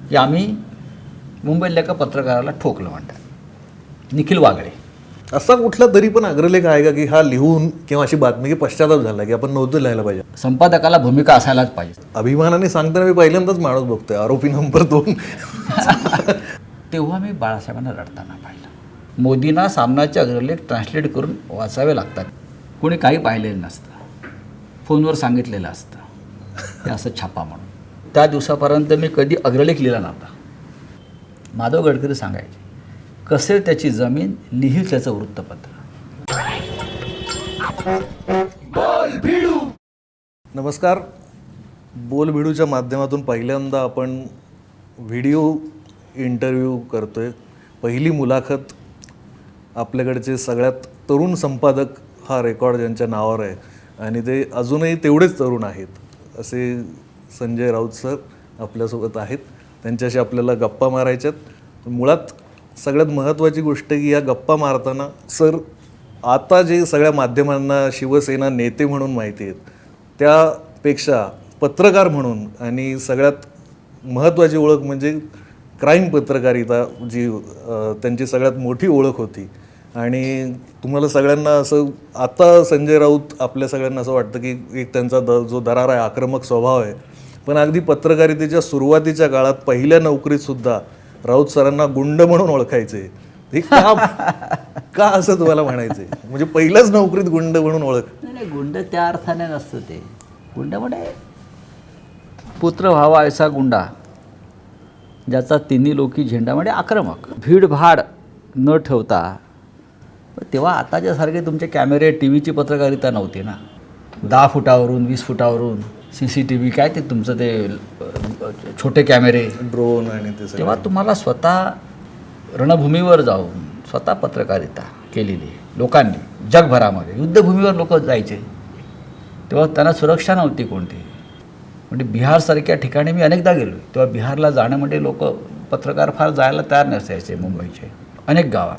की आम्ही मुंबईतल्या एका पत्रकाराला ठोकलं म्हणतात, निखिल वागळे. असा कुठला तरी पण अग्रलेख आहे का की हा लिहून किंवा अशी बातमी की पश्चाताप झाला की आपण नव्हतं लिहायला पाहिजे? संपादकाला भूमिका असायलाच पाहिजे. अभिमानाने सांगताना मी पहिल्यांदाच माणूस बघतोय आरोपी नंबर 2. तेव्हा मी बाळासाहेबांना रडताना पाहिलं. मोदींना सामनाचे अग्रलेख ट्रान्सलेट करून वाचावे लागतात. कोणी काही पाहिलेलं नसतं, फोनवर सांगितलेलं असतं हे असं छापा म्हणून. त्या दिवसापर्यंत मी कधी अग्रलेख लिहिला नव्हता. माधव गडकरी सांगायचे, कसेल त्याची जमीन, लिहिल त्याचं वृत्तपत्र. नमस्कार. बोलभिडूच्या माध्यमातून पहिल्यांदा आपण व्हिडिओ इंटरव्ह्यू करतोय. पहिली मुलाखत आपल्याकडचे सगळ्यात तरुण संपादक हा रेकॉर्ड ज्यांच्या नावावर आहे आणि ते अजूनही तेवढेच तरुण आहेत असे संजय राऊत सर आपल्यासोबत आहेत. त्यांच्याशी आपल्याला गप्पा मारायच्यात. मुळात सगळ्यात महत्त्वाची गोष्ट की या गप्पा मारताना सर आता जे सगळ्या माध्यमांना शिवसेना नेते म्हणून माहिती आहेत त्यापेक्षा पत्रकार म्हणून आणि सगळ्यात महत्त्वाची ओळख म्हणजे क्राईम पत्रकारिता जी त्यांची सगळ्यात मोठी ओळख होती. आणि तुम्हाला सगळ्यांना असं आता संजय राऊत आपल्या सगळ्यांना असं वाटतं की एक त्यांचा जो दरार आहे, आक्रमक स्वभाव आहे, पण अगदी पत्रकारितेच्या सुरुवातीच्या काळात पहिल्या नोकरीतसुद्धा राऊत सरांना गुंड म्हणून ओळखायचे. हे का असं तुम्हाला म्हणायचे? म्हणजे पहिल्याच नोकरीत गुंड म्हणून ओळख? नाही, गुंड त्या अर्थाने नसतं. ते गुंड म्हणजे पुत्र व्हावा ऐसा गुंडा, ज्याचा तिन्ही लोकी झेंडा, म्हणजे आक्रमक, भीडभाड न ठेवता. तेव्हा आताच्यासारखे तुमचे कॅमेरे, टी व्हीची पत्रकारिता नव्हती ना. 10 फुटावरून 20 फुटावरून CCTV काय ते तुमचं ते छोटे कॅमेरे, ड्रोन आणि ते सगळं. तेव्हा तुम्हाला स्वतः रणभूमीवर जाऊन स्वतः पत्रकारिता केलेली लोकांनी जगभरामध्ये. युद्धभूमीवर लोक जायचे तेव्हा त्यांना सुरक्षा नव्हती कोणती. म्हणजे बिहारसारख्या ठिकाणी मी अनेकदा गेलो. तेव्हा बिहारला जाणं म्हणजे लोक, पत्रकार फार जायला तयार नसायचे मुंबईचे अनेक गावात.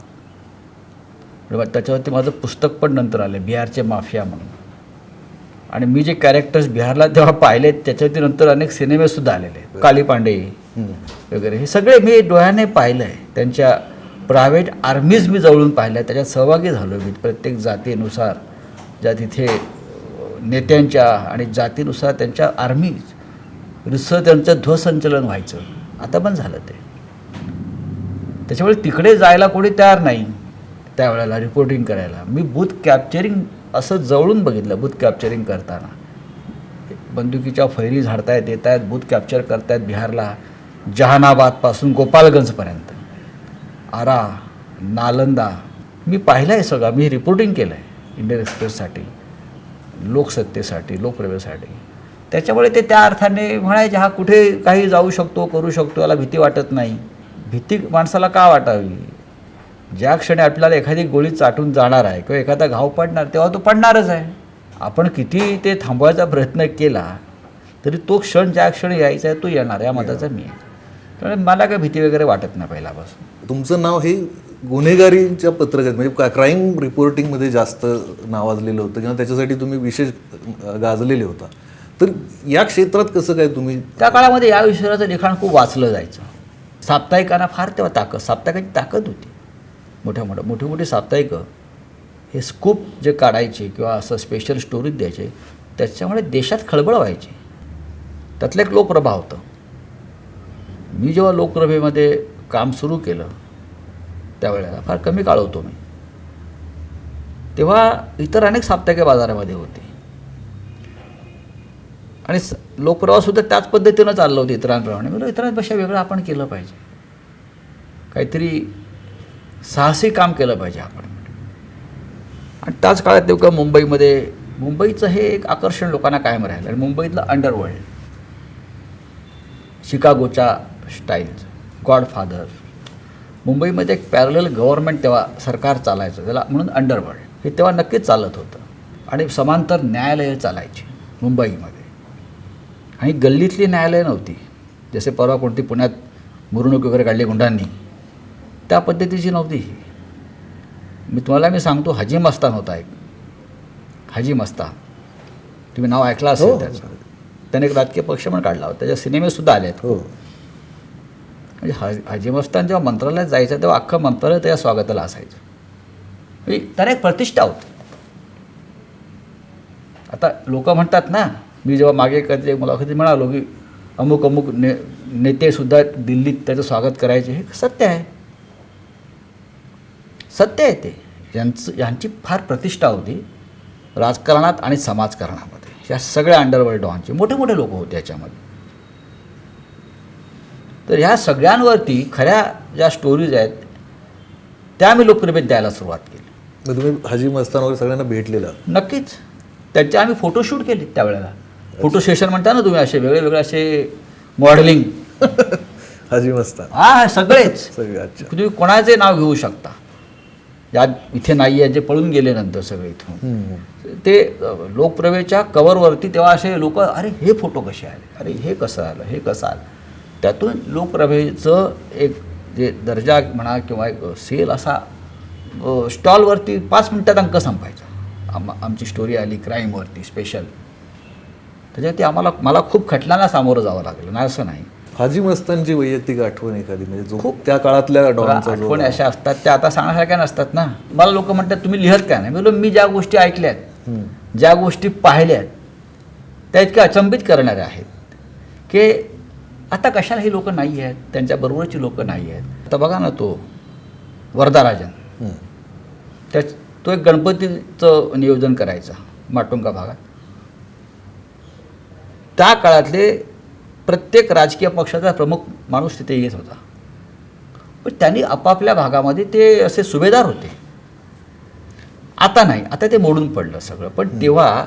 त्याच्यावरती माझं पुस्तक पण नंतर आलं, बिहारचे माफिया म्हणून. आणि मी जे कॅरेक्टर्स बिहारला तेव्हा पाहिले त्याच्यावरती नंतर अनेक सिनेमेसुद्धा आलेले, काली पांडे वगैरे, हे सगळे मी डोळ्याने पाहिलं आहे. त्यांच्या प्रायव्हेट आर्मीज मी जवळून पाहिल्या, त्याच्यात सहभागी झालो मी. प्रत्येक जातीनुसार ज्या तिथे नेत्यांच्या आणि जातीनुसार त्यांच्या आर्मीज रिसं त्यांचं ध्वजसंचलन व्हायचं. आता पण झालं ते. त्याच्यामुळे तिकडे जायला कोणी तयार नाही त्यावेळेला रिपोर्टिंग करायला. मी बूथ कॅप्चरिंग असं जवळून बघितलं. बूथ कॅप्चरिंग करताना बंदुकीच्या फैरी झाडतायत, येत आहेत, बूथ कॅप्चर करतायत बिहारला. जहानाबादपासून गोपालगंजपर्यंत, आरा, नालंदा, मी पाहिलं आहे सगळं. मी रिपोर्टिंग केलं आहे इंडियन एक्सप्रेससाठी, लोकसत्तेसाठी, लोकप्रवेशासाठी. त्याच्यामुळे ते त्या अर्थाने म्हणायचे हा कुठे काही जाऊ शकतो, करू शकतो, याला भीती वाटत नाही. भीती माणसाला का वाटावी? ज्या क्षणी आपल्याला एखादी गोळी चाटून जाणार आहे किंवा एखादा घाव पडणार तेव्हा तो पडणारच आहे. आपण किती ते थांबवायचा प्रयत्न केला तरी तो क्षण ज्या क्षणी यायचा आहे तो येणार, या मताचा मी आहे. त्यामुळे मला काही भीती वगैरे वाटत नाही पहिल्यापासून. तुमचं नाव हे गुन्हेगारीच्या पत्रकारिता म्हणजे क्राईम रिपोर्टिंगमध्ये जास्त नावाजलेलं होतं किंवा त्याच्यासाठी तुम्ही विशेष गाजलेले होता. तर या क्षेत्रात कसं काय तुम्ही? त्या काळामध्ये या विषयाचं लिखाण खूप वाचलं जायचं. साप्ताहिकांना फार तेव्हा ताकद, साप्ताहिकाची ताकद होती. मोठी मोठी साप्ताहिकं हे स्कूप जे काढायचे किंवा असं स्पेशल स्टोरीज द्यायचे, त्याच्यामुळे देशात खळबळ व्हायची. त्यातलं एक लोकप्रभा होतं. मी जेव्हा लोकप्रभेमध्ये काम सुरू केलं त्यावेळेला फार कमी काळ होतो मी, तेव्हा इतर अनेक साप्ताहिके बाजारामध्ये होते आणि लोकप्रवाहसुद्धा त्याच पद्धतीनं चाललं होतं इतरांप्रमाणे. म्हणजे इतरांपेक्षा वेगळं आपण केलं पाहिजे, काहीतरी साहसी काम केलं पाहिजे आपण. आणि त्याच काळात नेमकं मुंबईचं हे एक आकर्षण लोकांना कायम राहिलं. आणि मुंबईतलं अंडरवर्ल्ड, शिकागोच्या स्टाईलचं, गॉडफादर, मुंबईमध्ये एक पॅरलल गव्हर्नमेंट तेव्हा सरकार चालायचं त्याला म्हणून अंडरवर्ल्ड, हे तेव्हा नक्कीच चालत होतं. आणि समांतर न्यायालयं चालायची मुंबईमध्ये. आणि गल्लीतली न्यायालयं नव्हती, जसे परवा कोणती पुण्यात मिरवणूक वगैरे काढली गुंडांनी, त्या पद्धतीची नव्हती ही. मी सांगतो, हाजी मस्तान होता एक, हाजी मस्तान, तुम्ही नाव ऐकलं असेल त्याचं. त्याने एक राजकीय पक्ष पण काढला होता, त्याच्या सिनेमेसुद्धा आले आहेत. म्हणजे हाजी मस्तान जेव्हा मंत्रालयात जायचं तेव्हा अख्खं मंत्रालय त्या स्वागताला असायचं. म्हणजे त्याला एक प्रतिष्ठा होती. आता लोक म्हणतात ना, मी जेव्हा मागे कधी मुलाखती म्हणालो की अमुक अमुक नेतेसुद्धा दिल्लीत त्याचं स्वागत करायचे, हे सत्य आहे. सत्य आहे ते. यांची फार प्रतिष्ठा होती राजकारणात आणि समाजकारणामध्ये. या सगळ्या अंडरवर्ल्ड डॉनचे मोठे मोठे लोक होते याच्यामध्ये. तर ह्या सगळ्यांवरती खऱ्या ज्या स्टोरीज आहेत त्या मी लोकप्रियतेत द्यायला सुरुवात केली. मग तुम्ही हाजी मस्तान वगैरे सगळ्यांना भेटलेला? नक्कीच. त्यांचे आम्ही फोटोशूट केले त्यावेळेला. फोटो सेशन म्हणता ना तुम्ही, असे वेगळे वेगळे असे मॉडेलिंग. हाजी मस्तान हा सगळेच. सगळे. अच्छा. तुम्ही कोणाचे नाव घेऊ शकता, या इथे नाही आहे, जे पळून गेले नंतर सगळे इथून. ते लोकप्रवेशच्या कवरवरती तेव्हा असे लोक, अरे हे फोटो कसे आले, अरे हे कसं आलं, हे कसं आलं. त्यातून लोकप्रवेशचं एक जे दर्जा म्हणा किंवा एक सेल असा स्टॉलवरती 5 मिनिटात अंक संपायचा. आमची स्टोरी आली क्राईमवरती स्पेशल. त्याच्यावरती मला खूप खटल्यांना सामोरं जावं लागलं, नाही असं नाही. हाजी मस्तानची वैयक्तिक आठवण एखादी, म्हणजे जो खूप त्या काळातल्या डॉनचा जो आठवणी अशा असतात त्या आता सांगण्यासारख्या नसतात ना. मला लोक म्हणतात तुम्ही लिहत काय नाही. मी बोललो, मी ज्या गोष्टी ऐकल्यात, ज्या गोष्टी पाहिल्यात त्या इतक्या अचंबित करणाऱ्या आहेत की आता कशाला ही लोक नाही आहेत, त्यांच्याबरोबरची लोक नाही आहेत. आता बघा ना, तो वरदाराजन, तो एक गणपतीचं नियोजन करायचा माटुंगा भागात. त्या काळातले प्रत्येक राजकीय पक्षाचा प्रमुख माणूस तिथे येत होता. पण त्यांनी आपापल्या भागामध्ये ते असे सुभेदार होते. आता नाही, आता ते मोडून पडलं सगळं. पण तेव्हा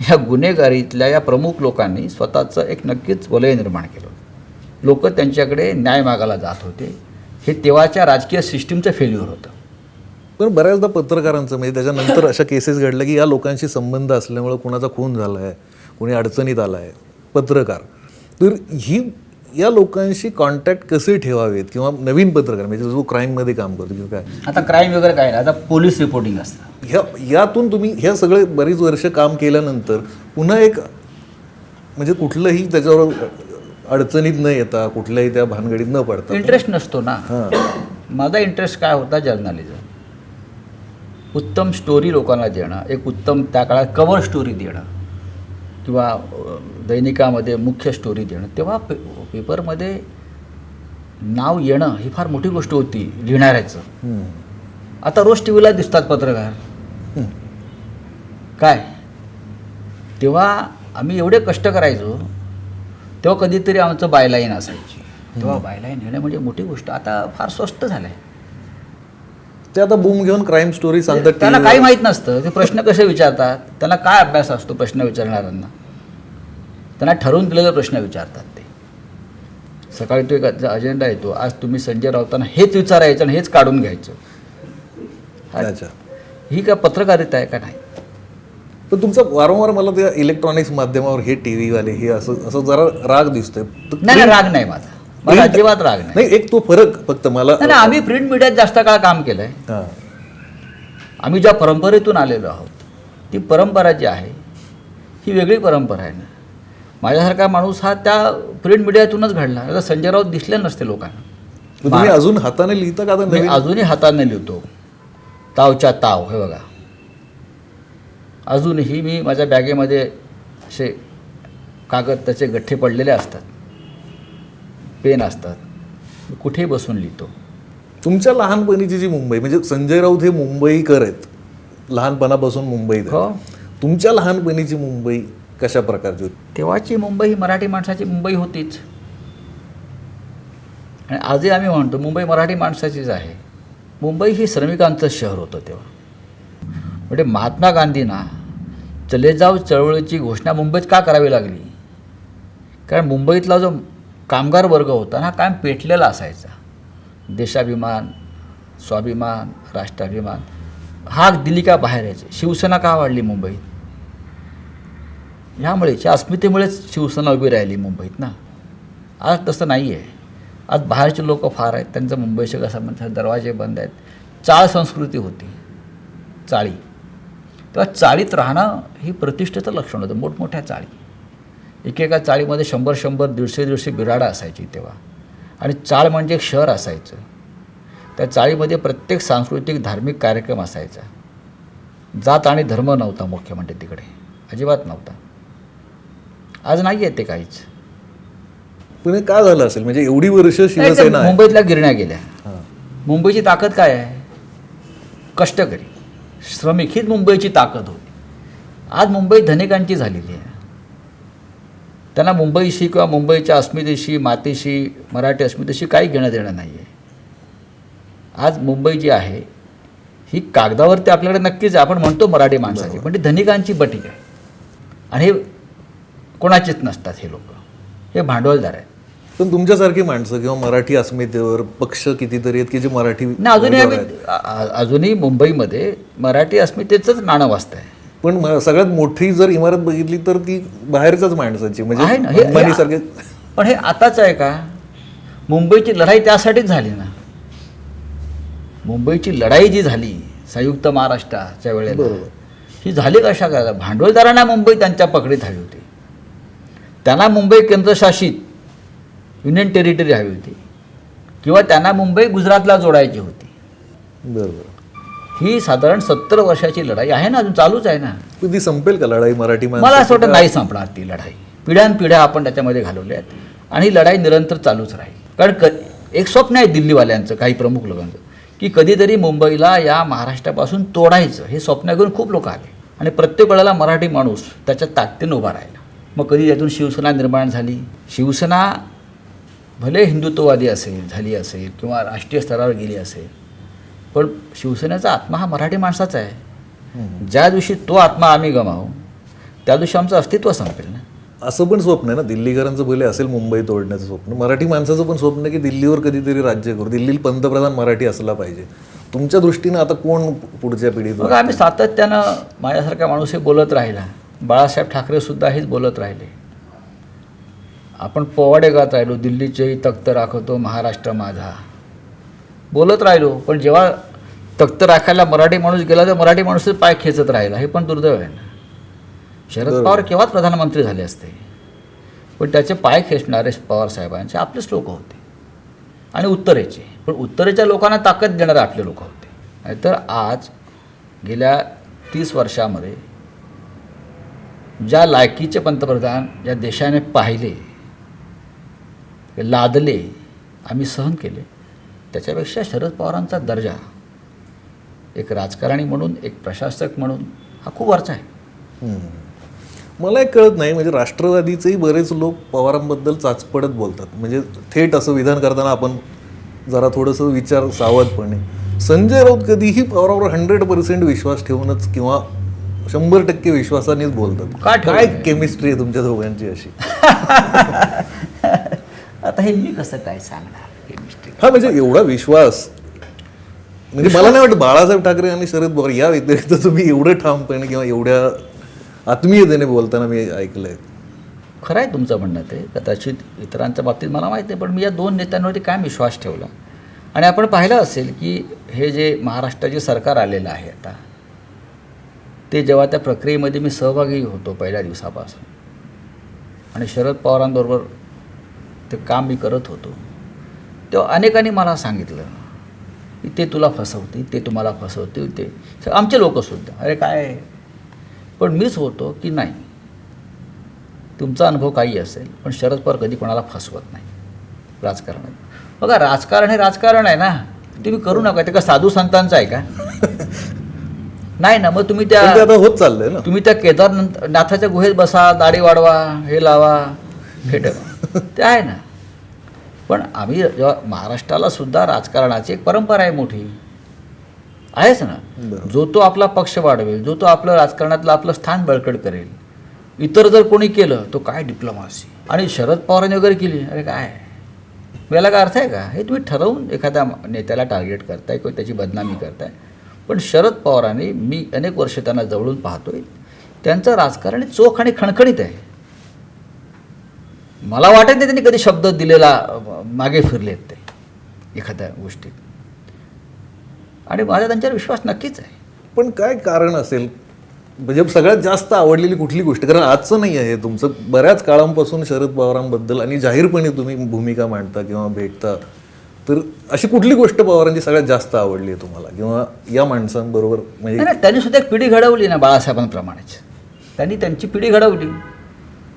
ह्या गुन्हेगारीतल्या या प्रमुख लोकांनी स्वतःचं एक नक्कीच वलय निर्माण केलं. लोक त्यांच्याकडे न्याय मागायला जात होते. हे तेव्हाच्या राजकीय सिस्टीमचं फेल्युअर होतं. पण बऱ्याचदा पत्रकारांचं, म्हणजे त्याच्यानंतर अशा केसेस घडल्या की या लोकांशी संबंध असल्यामुळं कुणाचा खून झाला आहे, कोणी अडचणीत आला आहे, पत्रकार. तर या लोकांशी कॉन्टॅक्ट कसे ठेवावेत, किंवा नवीन पत्रकार म्हणजे जो क्राईममध्ये काम करतो किंवा काय, आता क्राईम वगैरे काय नाही, आता पोलीस रिपोर्टिंग असतं. यातून तुम्ही हे सगळे बरीच वर्ष काम केल्यानंतर पुन्हा एक म्हणजे कुठलंही त्याच्यावर अडचणीत न येता, कुठल्याही त्या भानगडीत न पडता इंटरेस्ट नसतो ना. माझा इंटरेस्ट काय होता, जर्नलिझम. उत्तम स्टोरी लोकांना देणं, एक उत्तम त्या काळात कव्हर स्टोरी देणं किंवा दैनिकामध्ये मुख्य स्टोरी देणं. तेव्हा पेपरमध्ये नाव येणं ही फार मोठी गोष्ट होती लिहिणाऱ्याचं. आता रोज टी व्हीला दिसतात पत्रकार. काय तेव्हा आम्ही एवढे कष्ट करायचो, तेव्हा कधीतरी आमचं बायलाईन असायची. तेव्हा बायलाईन येणं म्हणजे मोठी गोष्ट. आता फार स्वस्त झालं आहे. ते आता बूम घेऊन क्राईम स्टोरी सांगतात. त्यांना काही माहीत नसतं ते प्रश्न कसे विचारतात. त्यांना काय अभ्यास असतो प्रश्न विचारणाऱ्यांना. त्यांना ठरवून दिलेले प्रश्न विचारतात ते. सकाळी तो एक अजेंडा येतो, आज तुम्ही संजय राऊतांना हेच विचारायचं आणि हेच काढून घ्यायचं. अच्छा, ही काय पत्रकारिता आहे का? नाही. पण तुमचा वारंवार मला त्या इलेक्ट्रॉनिक्स माध्यमावर हे टी व्हीवाले हे असं जरा राग दिसतोय. नाही, राग नाही माझा. मला अजिबात राग नाही. एक तो फरक फक्त मला, नाही, आम्ही प्रिंट मीडियात जास्त काळ काम केलं आहे. आम्ही ज्या परंपरेतून आलेलो आहोत, ती परंपरा जी आहे ही वेगळी परंपरा आहे ना. माझ्यासारखा माणूस हा त्या प्रिंट मीडियातूनच घडला. आता संजय राऊत दिसले नसते लोकांना. तुम्ही अजून हाताने लिहिता का? मी अजूनही हाताने लिहितो. तावच्या ताव, हे बघा, अजूनही मी माझ्या बॅगेमध्ये असे कागद त्याचे गठ्ठे पडलेले असतात, पेन असतात, कुठेही बसून लिहितो. तुमच्या लहानपणीची जी मुंबई, म्हणजे संजय राऊत हे मुंबईकर आहेत, लहानपणापासून मुंबईत. हो. तुमच्या लहानपणीची मुंबई कशा प्रकारची होती? तेव्हाची मुंबई ही मराठी माणसाची मुंबई होतीच. आणि आजही आम्ही म्हणतो मुंबई मराठी माणसाचीच आहे. मुंबई ही श्रमिकांचं शहर होतं तेव्हा. म्हणजे महात्मा गांधींना चले जाव चळवळीची घोषणा मुंबईत का करावी लागली? कारण मुंबईतला जो कामगार वर्ग होता ना, कायम पेटलेला असायचा. देशाभिमान, स्वाभिमान, राष्ट्राभिमान, हाक दिली का बाहेर यायचे. शिवसेना का वाढली मुंबईत? ह्यामुळेच, या अस्मितेमुळेच शिवसेना उभी राहिली मुंबईत ना. आज तसं नाही आहे. आज बाहेरचे लोक फार आहेत, त्यांचं मुंबईशी कसं म्हणतात, दरवाजे बंद आहेत. चाळ संस्कृती होती, चाळी. तेव्हा चाळीत राहणं ही प्रतिष्ठेचं लक्षण होतं. मोठमोठ्या चाळी, एकेका चाळीमध्ये 100-100, 150-150 बिराडं असायची तेव्हा. आणि चाळ म्हणजे एक शहर असायचं. त्या चाळीमध्ये प्रत्येक सांस्कृतिक धार्मिक कार्यक्रम असायचा. जात आणि धर्म नव्हता मुख्य म्हणजे तिकडे, अजिबात नव्हता. आज नाही आहे ते काहीच. पण हे का झालं असेल, म्हणजे एवढी वर्ष नाही, तर शिवसेना आहे. मुंबईतल्या गिरण्या गेल्या. हां. मुंबईची ताकद काय आहे? कष्टकरी श्रमिक हीच मुंबईची ताकद होती. आज मुंबई धनिकांची झालेली आहे. त्यांना मुंबईशी किंवा मुंबईच्या अस्मितेशी, मातीशी, मराठी अस्मितेशी काही घेणं देणं नाही आहे. आज मुंबई जी आहे ही कागदावरती आपल्याकडे नक्कीच आहे, आपण म्हणतो मराठी माणसाची, पण ती धनिकांची बटीक आहे. आणि हे कोणाचेच नसतात हे लोक, हे भांडवलदार आहेत. पण तुमच्यासारखी माणसं किंवा मराठी अस्मितेवर पक्ष कितीतरी आहेत की जे मराठी नाही, अजूनही वर्गावर आम्ही आहेत. अजूनही मुंबईमध्ये मराठी अस्मितेचंच नाणं वाजत आहे. पण सगळ्यात मोठी जर इमारत बघितली तर ती बाहेरच्याच माणसाची, आहे ना, म्हणजे अंबानीसारखे. पण हे आताच आहे का? मुंबईची लढाई त्यासाठीच झाली ना. मुंबईची लढाई जी झाली संयुक्त महाराष्ट्राच्या वेळेला, बरोबर. ही झाली कशा काय? भांडवलदारांना मुंबई त्यांच्या पकडीत हवी होती. त्यांना मुंबई केंद्रशासित युनियन टेरिटरी हवी होती, किंवा त्यांना मुंबई गुजरातला जोडायची होती. बरोबर. ही साधारण 70 वर्षाची लढाई आहे ना, अजून चालूच आहे ना. पण ती संपेल का लढाई मराठी मला माणसाची? असं वाटतं नाही संपणार ती लढाई. पिढ्यानपिढ्या आपण त्याच्यामध्ये घालवल्या आहेत आणि ही लढाई निरंतर चालूच राहील. कारण एक स्वप्न आहे दिल्लीवाल्यांचं, काही प्रमुख लोकांचं, की कधीतरी मुंबईला या महाराष्ट्रापासून तोडायचं. हे स्वप्न घेऊन खूप लोक आले आणि प्रत्येक वेळेला मराठी माणूस त्याच्या ताकदीनं उभा राहिला. मग कधी यातून शिवसेना निर्माण झाली. शिवसेना भले हिंदुत्ववादी झाली असेल किंवा राष्ट्रीय स्तरावर गेली असेल, पण शिवसेनेचा आत्मा हा मराठी माणसाचा आहे. ज्या दिवशी तो आत्मा आम्ही गमावू त्या दिवशी आमचं अस्तित्व संपेल ना. असं पण स्वप्न आहे ना, दिल्लीकरांचं भले असेल मुंबई तोडण्याचं स्वप्न, मराठी माणसाचं पण स्वप्न आहे की दिल्लीवर कधीतरी राज्य करू, दिल्लीत पंतप्रधान मराठी असला पाहिजे. तुमच्या दृष्टीनं आता कोण पुढच्या पिढीत? बघा, आम्ही सातत्यानं, माझ्यासारखा माणूस हे बोलत राहिला, बाळासाहेब ठाकरेसुद्धा हेच बोलत राहिले. आपण पोवाडे गात राहिलो, दिल्लीचेही तख्त राखतो महाराष्ट्र माझा, बोलत राहिलो. पण जेव्हा तख्त राखायला मराठी माणूस गेला तर मराठी माणूसच पाय खेचत राहिला. हे पण दुर्दैव आहे ना. शरद पवार केव्हाच प्रधानमंत्री झाले असते, पण त्याचे पाय खेचणारे पवार साहेबांचे आपलेच लोक होते आणि उत्तरेचे. पण उत्तरेच्या लोकांना ताकद देणारे आपले लोक होते. नाहीतर आज गेल्या 30 वर्षामध्ये ज्या लायकीचे पंतप्रधान या देशाने पाहिले, लादले, आम्ही सहन केले, त्याच्यापेक्षा शरद पवारांचा दर्जा एक राजकारणी म्हणून, एक प्रशासक म्हणून हा खूप वरचा आहे. मला एक कळत नाही, म्हणजे राष्ट्रवादीचेही बरेच लोक पवारांबद्दल चाचपडत बोलतात. म्हणजे थेट असं विधान करताना आपण जरा थोडंसं विचार सावधपणे. संजय राऊत कधीही पवारावर 100% विश्वास ठेवूनच किंवा 100% विश्वासानेच बोलतात. काय केमिस्ट्री आहे तुमच्या दोघांची अशी? आता हे मी कसं काय सांगणार केमिस्ट्री? हा, म्हणजे एवढा विश्वास, म्हणजे मला नाही वाटतं बाळासाहेब ठाकरे आणि शरद पवार या व्यतिरिक्त तुम्ही एवढं ठामपणे किंवा एवढ्या आत्मीयतेने बोलताना मी ऐकलंय. खरं आहे तुमचं म्हणणं. ते कदाचित इतरांच्या बाबतीत मला माहीत नाही, पण मी या दोन नेत्यांवरती काय विश्वास ठेवला. आणि आपण पाहिलं असेल की हे जे महाराष्ट्राचे सरकार आलेलं आहे आता, ते जेव्हा त्या प्रक्रियेमध्ये मी सहभागी होतो पहिल्या दिवसापासून, आणि शरद पवारांबरोबर ते काम मी करत होतो, तेव्हा अनेकांनी मला सांगितलं की ते तुला फसवतील, ते तुम्हाला फसवतील, ते आमचे लोकंसुद्धा. अरे काय, पण मीच होतो की नाही, तुमचा अनुभव काही असेल, पण शरद पवार कधी कोणाला फसवत नाही राजकारणात. बघा, राजकारण हे राजकारण आहे ना, तुम्ही करू नका. ते का साधू संतांचं आहे का? नाही ना. मग तुम्ही पण ते आता होत चाललंय ना. तुम्ही त्या केदारनाथाच्या गुहेत बसा, दाढी वाढवा, हे लावा, हे ठेवा, ते आहे ना. पण आम्ही जेव्हा महाराष्ट्राला सुद्धा राजकारणाची एक परंपरा आहे मोठी, आहेच ना. जो तो आपला पक्ष वाढवेल, जो तो आपलं राजकारणातलं आपलं स्थान बळकट करेल. इतर जर कोणी केलं तो काय डिप्लोमॅसी, आणि शरद पवारांनी वगैरे केली, अरे काय, याला काय अर्थ आहे का? हे तुम्ही ठरवून एखाद्या नेत्याला टार्गेट करताय किंवा त्याची बदनामी करताय. पण शरद पवारांनी, मी अनेक वर्ष त्यांना जवळून पाहतोय, त्यांचं राजकारण चोख आणि खणखणीत आहे. मला वाटत नाही त्यांनी कधी शब्द दिलेला मागे फिरलेत ते एखाद्या गोष्टीत, आणि माझा त्यांच्यावर विश्वास नक्कीच आहे. पण काय कारण असेल म्हणजे सगळ्यात जास्त आवडलेली कुठली गोष्ट, कारण आजचं नाही आहे तुमचं, बऱ्याच काळांपासून शरद पवारांबद्दल आणि जाहीरपणे तुम्ही भूमिका मांडता किंवा भेटता, तर अशी कुठली गोष्ट पवारांची सगळ्यात जास्त आवडली आहे तुम्हाला किंवा या माणसांबरोबर म्हणजे? नाही, त्यांनी सुद्धा एक पिढी घडवली ना बाळासाहेबांप्रमाणेच. त्यांनी त्यांची पिढी घडवली.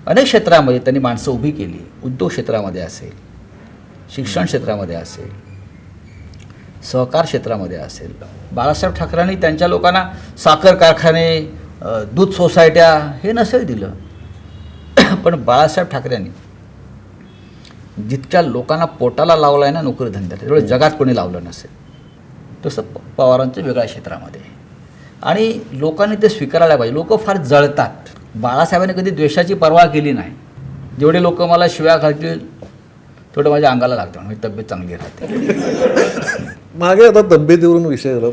अनेक क्षेत्रामध्ये त्यांनी माणसं उभी केली. उद्योग क्षेत्रामध्ये असेल, शिक्षण क्षेत्रामध्ये असेल, सहकार क्षेत्रामध्ये असेल. बाळासाहेब ठाकरेंनी त्यांच्या लोकांना साखर कारखाने, दूध सोसायट्या हे नसेल दिलं, पण बाळासाहेब ठाकरेंनी जितक्या लोकांना पोटाला लावला आहे ना नोकरीधंद्यात, तेवढं जगात कोणी लावलं नसेल. तसं पवारांचं वेगळ्या क्षेत्रामध्ये आहे. आणि लोकांनी ते स्वीकारायला पाहिजे. लोक फार जळतात. बाळासाहेबांनी कधी द्वेषाची पर्वा केली नाही. जेवढे लोक मला शिव्या घालतील तेवढं माझ्या अंगाला लागतं, म्हणजे तब्येत चांगली राहते. मागे आता तब्येतीवरून विषय आला,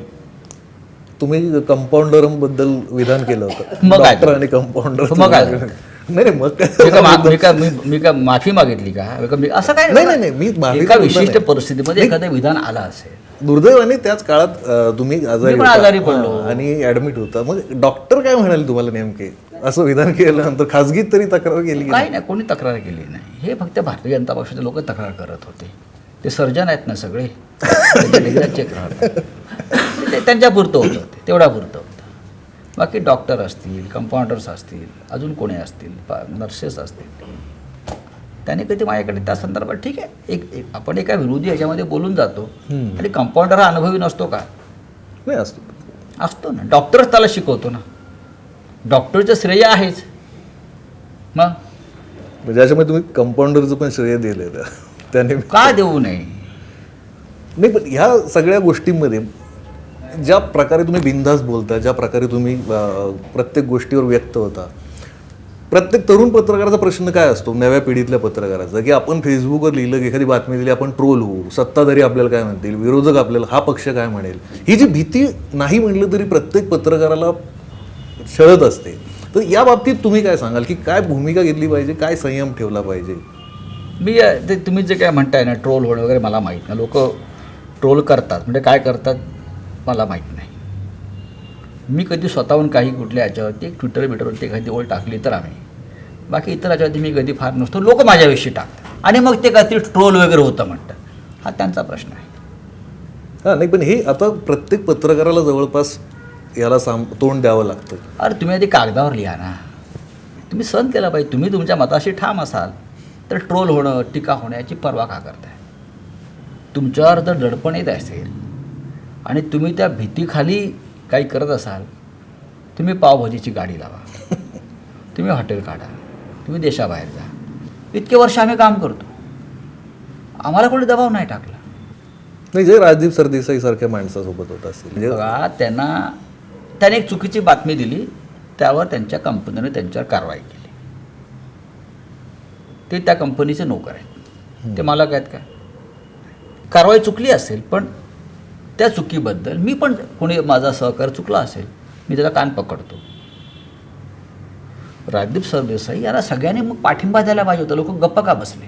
तुम्ही कंपाऊंडरबद्दल विधान केलं होतं. मग काय? डॉक्टर आणि कंपाऊंडर. मग काय? नाही मग मी का माफी मागितली का? असं काय नाही, मी माफी एका विशिष्ट परिस्थितीमध्ये एखादं विधान आलं असेल. दुर्दैवाने त्याच काळात तुम्ही आजारी पण होता. आजारी पडलो. आणि ऍडमिट होता. मग डॉक्टर काय म्हणाले तुम्हाला नेमके असं विधान केल्यानंतर? खाजगीत तरी तक्रार केली? काही नाही, कोणी तक्रार केली नाही. हे फक्त भारतीय जनता पक्षाचे लोक तक्रार करत होते. ते सर्जन आहेत ना सगळे, चेक राहतात, ते त्यांच्यापुरतं होतं, ते तेवढ्यापुरतं होतं. बाकी डॉक्टर असतील, कंपाऊंडर्स असतील, अजून कोणी असतील, नर्सेस असतील, त्याने कधी माझ्याकडे त्या संदर्भात ठीक आहे, आपण एका विरोधी ह्याच्यामध्ये बोलून जातो. आणि कंपाऊंडर हा अनुभवी नसतो का? नाही, असतो ना. डॉक्टरच त्याला शिकवतो ना. डॉक्टरचं श्रेय आहेच. मग म्हणजे याच्यामध्ये तुम्ही कंपाऊंडरचं पण श्रेय दिले त्याने. का देऊ नये? नाही, पण ह्या सगळ्या गोष्टींमध्ये ज्या प्रकारे तुम्ही बिनधास्त बोलता, ज्या प्रकारे तुम्ही प्रत्येक गोष्टीवर व्यक्त होता, प्रत्येक तरुण पत्रकाराचा प्रश्न काय असतो, नव्या पिढीतल्या पत्रकाराचा, की आपण फेसबुकवर लिहिलं की एखादी बातमी दिली आपण ट्रोल होऊ, सत्ताधारी आपल्याला काय म्हणतील, विरोधक आपल्याला, हा पक्ष काय म्हणेल, ही जी भीती नाही म्हणलं तरी प्रत्येक पत्रकाराला छळत असते. तर या बाबतीत तुम्ही काय सांगाल, की काय भूमिका घेतली पाहिजे, काय संयम ठेवला पाहिजे? मी ते तुम्ही जे काय म्हणताय ना, ट्रोल होणं वगैरे, मला माहीत नाही. लोक ट्रोल करतात म्हणजे काय करतात मला माहीत नाही. मी कधी स्वतःहून काही कुठल्या याच्यावरती ट्विटरवरती एखादी ओळ टाकली तर आम्ही, बाकी इतर याच्यावरती मी कधी फार नसतो. लोक माझ्याविषयी टाकतात आणि मग ते काहीतरी ट्रोल वगैरे होतं म्हणतात. हा त्यांचा प्रश्न आहे. हां, नाही, पण हे आता प्रत्येक पत्रकाराला जवळपास याला तोंड द्यावं लागतं. अरे तुम्ही आधी कागदावर लिहा ना. तुम्ही सहन केला पाहिजे. तुम्ही तुमच्या मताशी ठाम असाल तर ट्रोल होणं, टीका होण्याची पर्वा का करताय? तुमच्यावर जर दडपण येत असेल आणि तुम्ही त्या भीतीखाली काही करत असाल, तुम्ही पावभाजीची गाडी लावा, तुम्ही हॉटेल काढा, तुम्ही देशाबाहेर जा. इतके वर्ष आम्ही काम करतो, आम्हाला कोणी दबाव नाही टाकला. नाही, जे राजदीप सरदेसाई सारख्या माणसासोबत होत असेल, बघा, त्याने एक चुकीची बातमी दिली, त्यावर त्यांच्या कंपनीने त्यांच्यावर कारवाई केली. ते त्या कंपनीचे नोकर आहेत, ते मालक आहेत का? कारवाई चुकली असेल, पण त्या चुकीबद्दल मी पण, कोणी माझा सहकारी चुकला असेल, मी त्याचा कान पकडतो. राजदीप सरदेसाई यांना सगळ्यांनी मग पाठिंबा द्यायला पाहिजे होतं. लोक गप्प का बसले?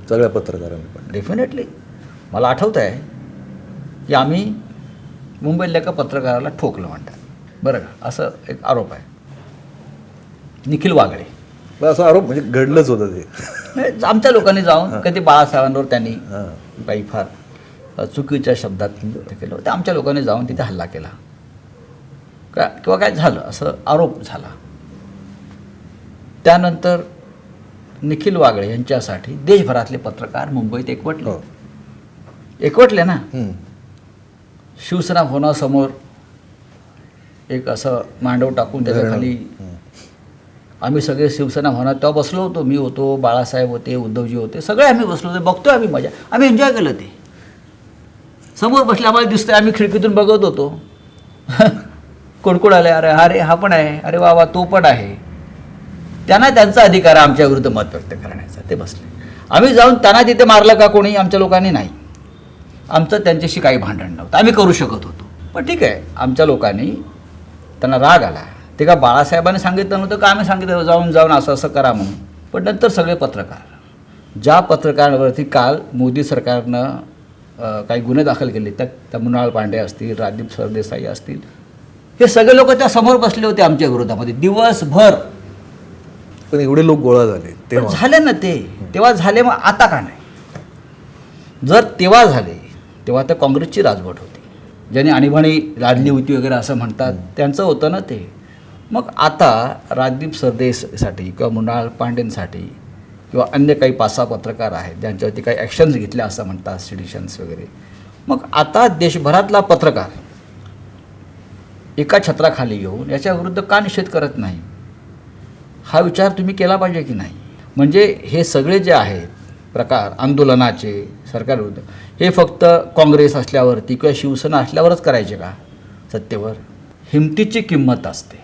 सगळ्या पत्रकारांनी पण. डेफिनेटली. मला आठवतं आहे की आम्ही मुंबईतल्या एका पत्रकाराला ठोकलं म्हणतात, बरं का, असं एक आरोप आहे. निखिल वागळे असा आरोप म्हणजे घडलंच होतं ते. आमच्या लोकांनी जाऊन कधी बाळासाहेबांवर त्यांनी काही फार चुकीच्या शब्दात केलं होतं. आमच्या लोकांनी जाऊन तिथे हल्ला केला का किंवा काय झालं असं आरोप झाला. त्यानंतर निखिल वागळे यांच्यासाठी देशभरातले पत्रकार मुंबईत एकवटले ना. शिवसेना भवनासमोर एक असं मांडव टाकून त्याच्याखाली आम्ही सगळे शिवसेना भवनात तेव्हा बसलो होतो. मी होतो, बाळासाहेब होते, उद्धवजी होते, सगळे आम्ही बसलो होतो. बघतोय आम्ही मजा, आम्ही एन्जॉय केलं. ते समोर बसले, आम्हाला दिसतंय, आम्ही खिडकीतून बघत होतो. कोण कोण आले, अरे अरे हा पण आहे, अरे वा वा तो पण आहे. त्यांना त्यांचा अधिकार आहे आमच्या विरुद्ध मत व्यक्त करण्याचा. ते बसले. आम्ही जाऊन त्यांना तिथे मारलं का कोणी? आमच्या लोकांनी नाही. आमचं त्यांच्याशी काही भांडण नव्हतं, आम्ही करू शकत होतो. पण ठीक आहे, आमच्या लोकांनी, त्यांना राग आला. ते का बाळासाहेबांनी सांगितलं नव्हतं का आम्ही सांगितलं जाऊन असं असं करा म्हणून? पण नंतर सगळे पत्रकार, ज्या पत्रकारांवरती काल मोदी सरकारनं काही गुन्हे दाखल केले, त्या मृणाल पांडे असतील, राजदीप सरदेसाई असतील, हे सगळे लोक त्या समोर बसले होते आमच्या विरोधामध्ये दिवसभर. पण एवढे लोक गोळा झाले तेव्हा. झाले ना ते, तेव्हा झाले, मग आता का नाही? जर तेव्हा झाले तेव्हा तर काँग्रेसची राजवट होती, ज्याने आणीबाणी लादली होती वगैरे असं म्हणतात, त्यांचं होतं ना ते. मग आता राजदीप सरदेसाठी किंवा मृणाल पांडेंसाठी किंवा अन्य काही 5-6 पत्रकार आहेत ज्यांच्यावरती काही ॲक्शन्स घेतल्या असं म्हणतात, सिडिशन्स वगैरे. मग आता देशभरातला पत्रकार एका छत्राखाली घेऊन याच्या विरुद्ध का निषेध करत नाही, हा विचार तुम्ही केला पाहिजे की नाही? म्हणजे हे सगळे जे आहेत प्रकार आंदोलनाचे सरकारविरुद्ध, हे फक्त काँग्रेस असल्यावरती किंवा शिवसेना असल्यावरच करायचे का? सत्तेवर हिमतीची किंमत असते,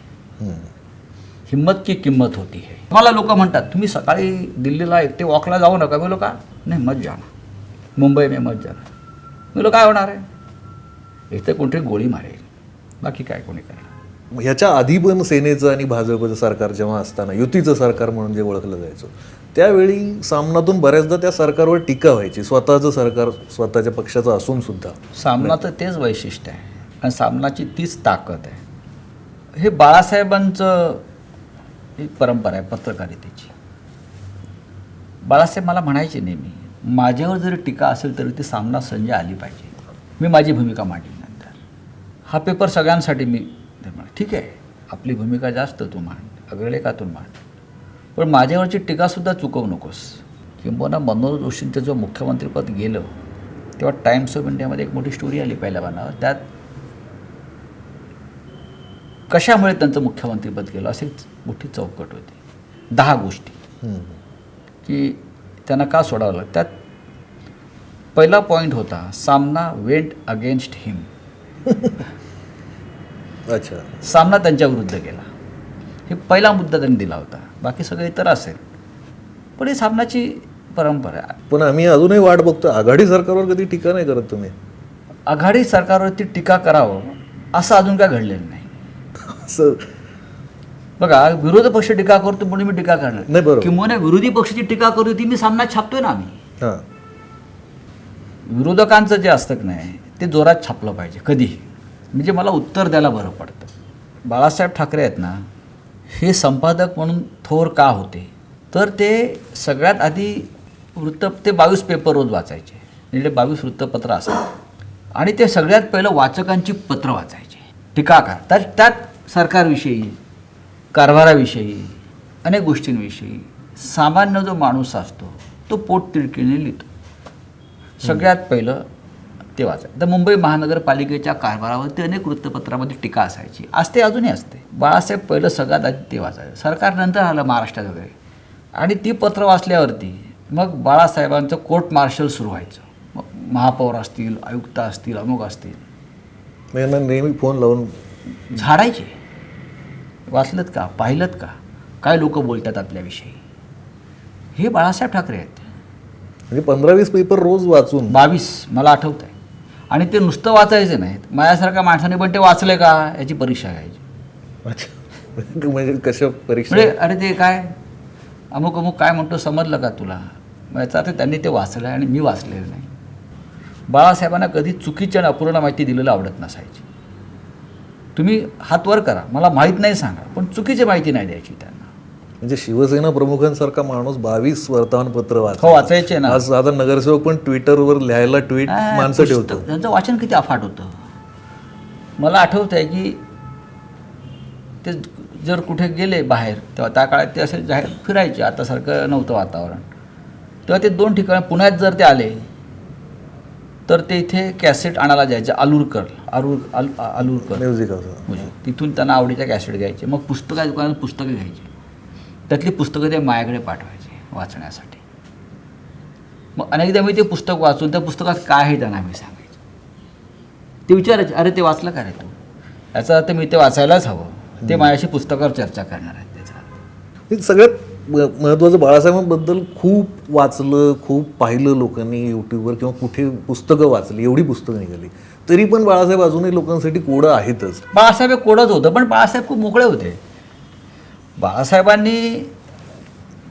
हिम्मत की किंमत होती है. मला लोक म्हणतात तुम्ही सकाळी दिल्लीला एकटे वॉकला जाऊ नका. मी लोक नाही, मत जाना, मुंबई में मत जाना. मी लोक काय होणार आहे? इथे कोणतरी गोळी मारेल, बाकी काय कोणी करणार. ह्याच्या आधी पण सेनेचं आणि भाजपचं सरकार जेव्हा असताना युतीचं सरकार म्हणून जे ओळखलं जायचं, त्यावेळी सामनातून बऱ्याचदा त्या सरकारवर टीका व्हायची, स्वतःचं सरकार स्वतःच्या पक्षाचं असून सुद्धा. सामनाचं तेच वैशिष्ट्य आहे आणि सामनाची तीच ताकद आहे. हे बाळासाहेबांचं एक परंपरा आहे पत्रकारितेची. बाळासाहेब मला म्हणायचे नेहमी, माझ्यावर जरी टीका असेल तरी ती सामना संजय आली पाहिजे. मी माझी भूमिका मांडली नंतर. हा पेपर सगळ्यांसाठी मी ठीक आहे, आपली भूमिका जास्त तू मांड, अग्रलेखातून मांड, पण माझ्यावरची टीकासुद्धा चुकवू नकोस. किंबहुना मनोज जोशींचं जो मुख्यमंत्रीपद गेलं तेव्हा टाइम्स ऑफ इंडियामध्ये एक मोठी स्टोरी आली पहिल्या पानावर. त्यात कशामुळे त्यांचं मुख्यमंत्रीपद गेलं अशी मोठी चौकट होती, 10 गोष्टी की त्यांना का सोडावं लागलं. त्यात पहिला पॉईंट होता, सामना वेंट अगेन्स्ट हिम. अच्छा, सामना त्यांच्या विरुद्ध गेला. हे पहिला मुद्दा त्यांनी दिला होता, बाकी सगळं इतर असेल, पण ही सामनाची परंपरा आहे. पण आम्ही अजूनही वाट बघतो, आघाडी सरकारवर कधी टीका नाही करत तुम्ही. आघाडी सरकारवरती टीका करावं असं अजून काय घडलेलं नाही. असं बघा, विरोधी पक्ष टीका करतो म्हणून मी टीका करणार नाही, बरोबर. किंवा विरोधी पक्षाची टीका करतो ती मी सामन्यात छापतोय ना. आम्ही हां, विरोधकांचं जे असतं की नाही ते जोरात छापलं पाहिजे कधीही, म्हणजे मला उत्तर द्यायला बरं पडतं. बाळासाहेब ठाकरे आहेत ना, हे संपादक म्हणून थोर का होते, तर ते सगळ्यात आधी ते 22 पेपर रोज वाचायचे, म्हणजे 22 वृत्तपत्र असतात आणि ते सगळ्यात पहिलं वाचकांची पत्र वाचायचे, टीकाकार. त्यात सरकारविषयी, कारभाराविषयी, अनेक गोष्टींविषयी सामान्य जो माणूस असतो तो पोटतिडकीने लिहितो. सगळ्यात पहिलं ते वाचायचं. तर मुंबई महानगरपालिकेच्या कारभारावरती अनेक वृत्तपत्रामध्ये टीका असायची, असते, अजूनही असते. बाळासाहेब पहिलं सगळ्यात आधी ते वाचायचं. सरकार नंतर आलं महाराष्ट्रात वगैरे, आणि ती पत्र वाचल्यावरती मग बाळासाहेबांचं कोर्ट मार्शल सुरू व्हायचं. मग महापौर असतील, आयुक्त असतील, अमुक असतील, यांना नेहमी फोन लावून झाडायचे. वाचलत का, पाहिलंत का, काय लोक बोलतात आपल्याविषयी. हे बाळासाहेब ठाकरे आहेत. म्हणजे 15-20 पेपर रोज वाचून 22 मला आठवत आहे. आणि ते नुसतं वाचायचे नाहीत, माझ्यासारख्या माणसाने पण ते वाचले का याची परीक्षा घ्यायची. अच्छा, म्हणजे कशा परीक्षा? म्हणजे अरे ते काय अमुक अमुक काय म्हणतो समजलं का तुला, याचा अर्थ त्यांनी ते वाचलं आहे आणि मी वाचलेलं नाही. बाळासाहेबांना कधी चुकीची आणि अपूर्ण माहिती दिलेलं आवडत नसायची. तुम्ही हात वर करा, मला माहीत नाही सांगा, पण चुकीची माहिती नाही द्यायची त्यांना. म्हणजे शिवसेना प्रमुखांसारखा माणूस 22 वर्तमानपत्र हो, वाचायचे ना. आज साधा नगरसेवक पण ट्विटरवर लिहायला ट्विट माणसं ठेवतो. त्यांचं वाचन किती अफाट होतं. मला आठवत आहे की ते जर कुठे गेले बाहेर तेव्हा त्या काळात ते असे जाहीर फिरायचे, आता सारखं नव्हतं वातावरण. तेव्हा ते 2 ठिकाणी, पुण्यात जर ते आले तर ते इथे कॅसेट आणायला जायचे, आलूरकर म्युझिक असं. तिथून त्यांना आवडीच्या कॅसेट घ्यायचे. मग पुस्तका दुकानात पुस्तकं घ्यायची, त्यातली पुस्तकं ते माझ्याकडे पाठवायचे वाचण्यासाठी. मग अनेकदा मी ते पुस्तक वाचून त्या पुस्तकात काय आहे त्यांना मी सांगायचं. ते विचारायचे, अरे ते वाचलं का रे तू, याचा अर्थ मी ते वाचायलाच हवं, ते माझ्याशी पुस्तकावर चर्चा करणार आहेत. त्याचा सगळ्यात महत्त्वाचं, बाळासाहेबांबद्दल खूप वाचलं, खूप पाहिलं लोकांनी यूट्यूबवर किंवा कुठे पुस्तकं वाचली, एवढी पुस्तकं निघाली, तरी पण बाळासाहेब अजूनही लोकांसाठी कोडं आहेतच. बाळासाहेब एक कोडंच होतं, पण बाळासाहेब खूप मोकळे होते. बाळासाहेबांनी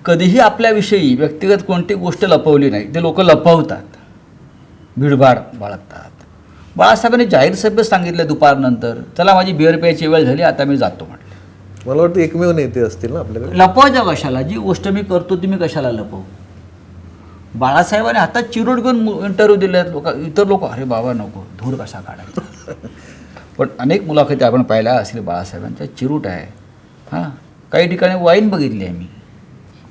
कधीही आपल्याविषयी व्यक्तिगत कोणती गोष्ट लपवली नाही. ते लोक लपवतात, भीडभाड बाळगतात. बाळासाहेबांनी जाहीर सभेत सांगितलं दुपारनंतर, चला माझी बिअर प्यायची वेळ झाली, आता मी जातो म्हटलं. मला वाटतं एकमेव नेते असतील ना आपल्याकडे. लपवायचं कशाला? जी गोष्ट मी करतो ती मी कशाला लपवू? बाळासाहेबांनी हातात चिरूट घेऊन इंटरव्ह्यू दिले. इतर लोक अरे बाबा नको, धूर कसा काढायचा. पण अनेक मुलाखती आपण पाहिल्या असतील बाळासाहेबांच्या, चिरूट आहे. हां, काही ठिकाणी वाईन बघितली आहे मी,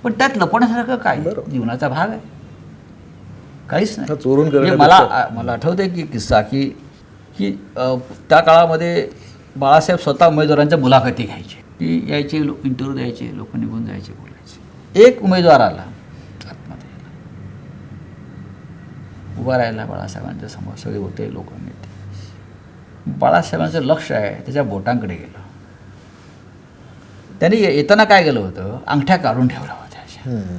पण त्यात लपवण्यासारखं काय? जीवनाचा भाग आहे, काहीच नाही. चोरून म्हणजे मला आठवतं की किस्सा की त्या काळामध्ये बाळासाहेब स्वतः उमेदवारांच्या मुलाखती घ्यायचे, की यायचे इंटरव्ह्यू द्यायचे, लोक निघून जायचे, बोलायचे. एक उमेदवार आला आतमध्ये, उभा राहिला बाळासाहेबांच्या समोर, सगळे होते लोक नेते. बाळासाहेबांचं लक्ष आहे त्याच्या बोटांकडे गेलं. त्यांनी येताना काय केलं होतं, अंगठ्या काढून ठेवल्या होत्या अशा.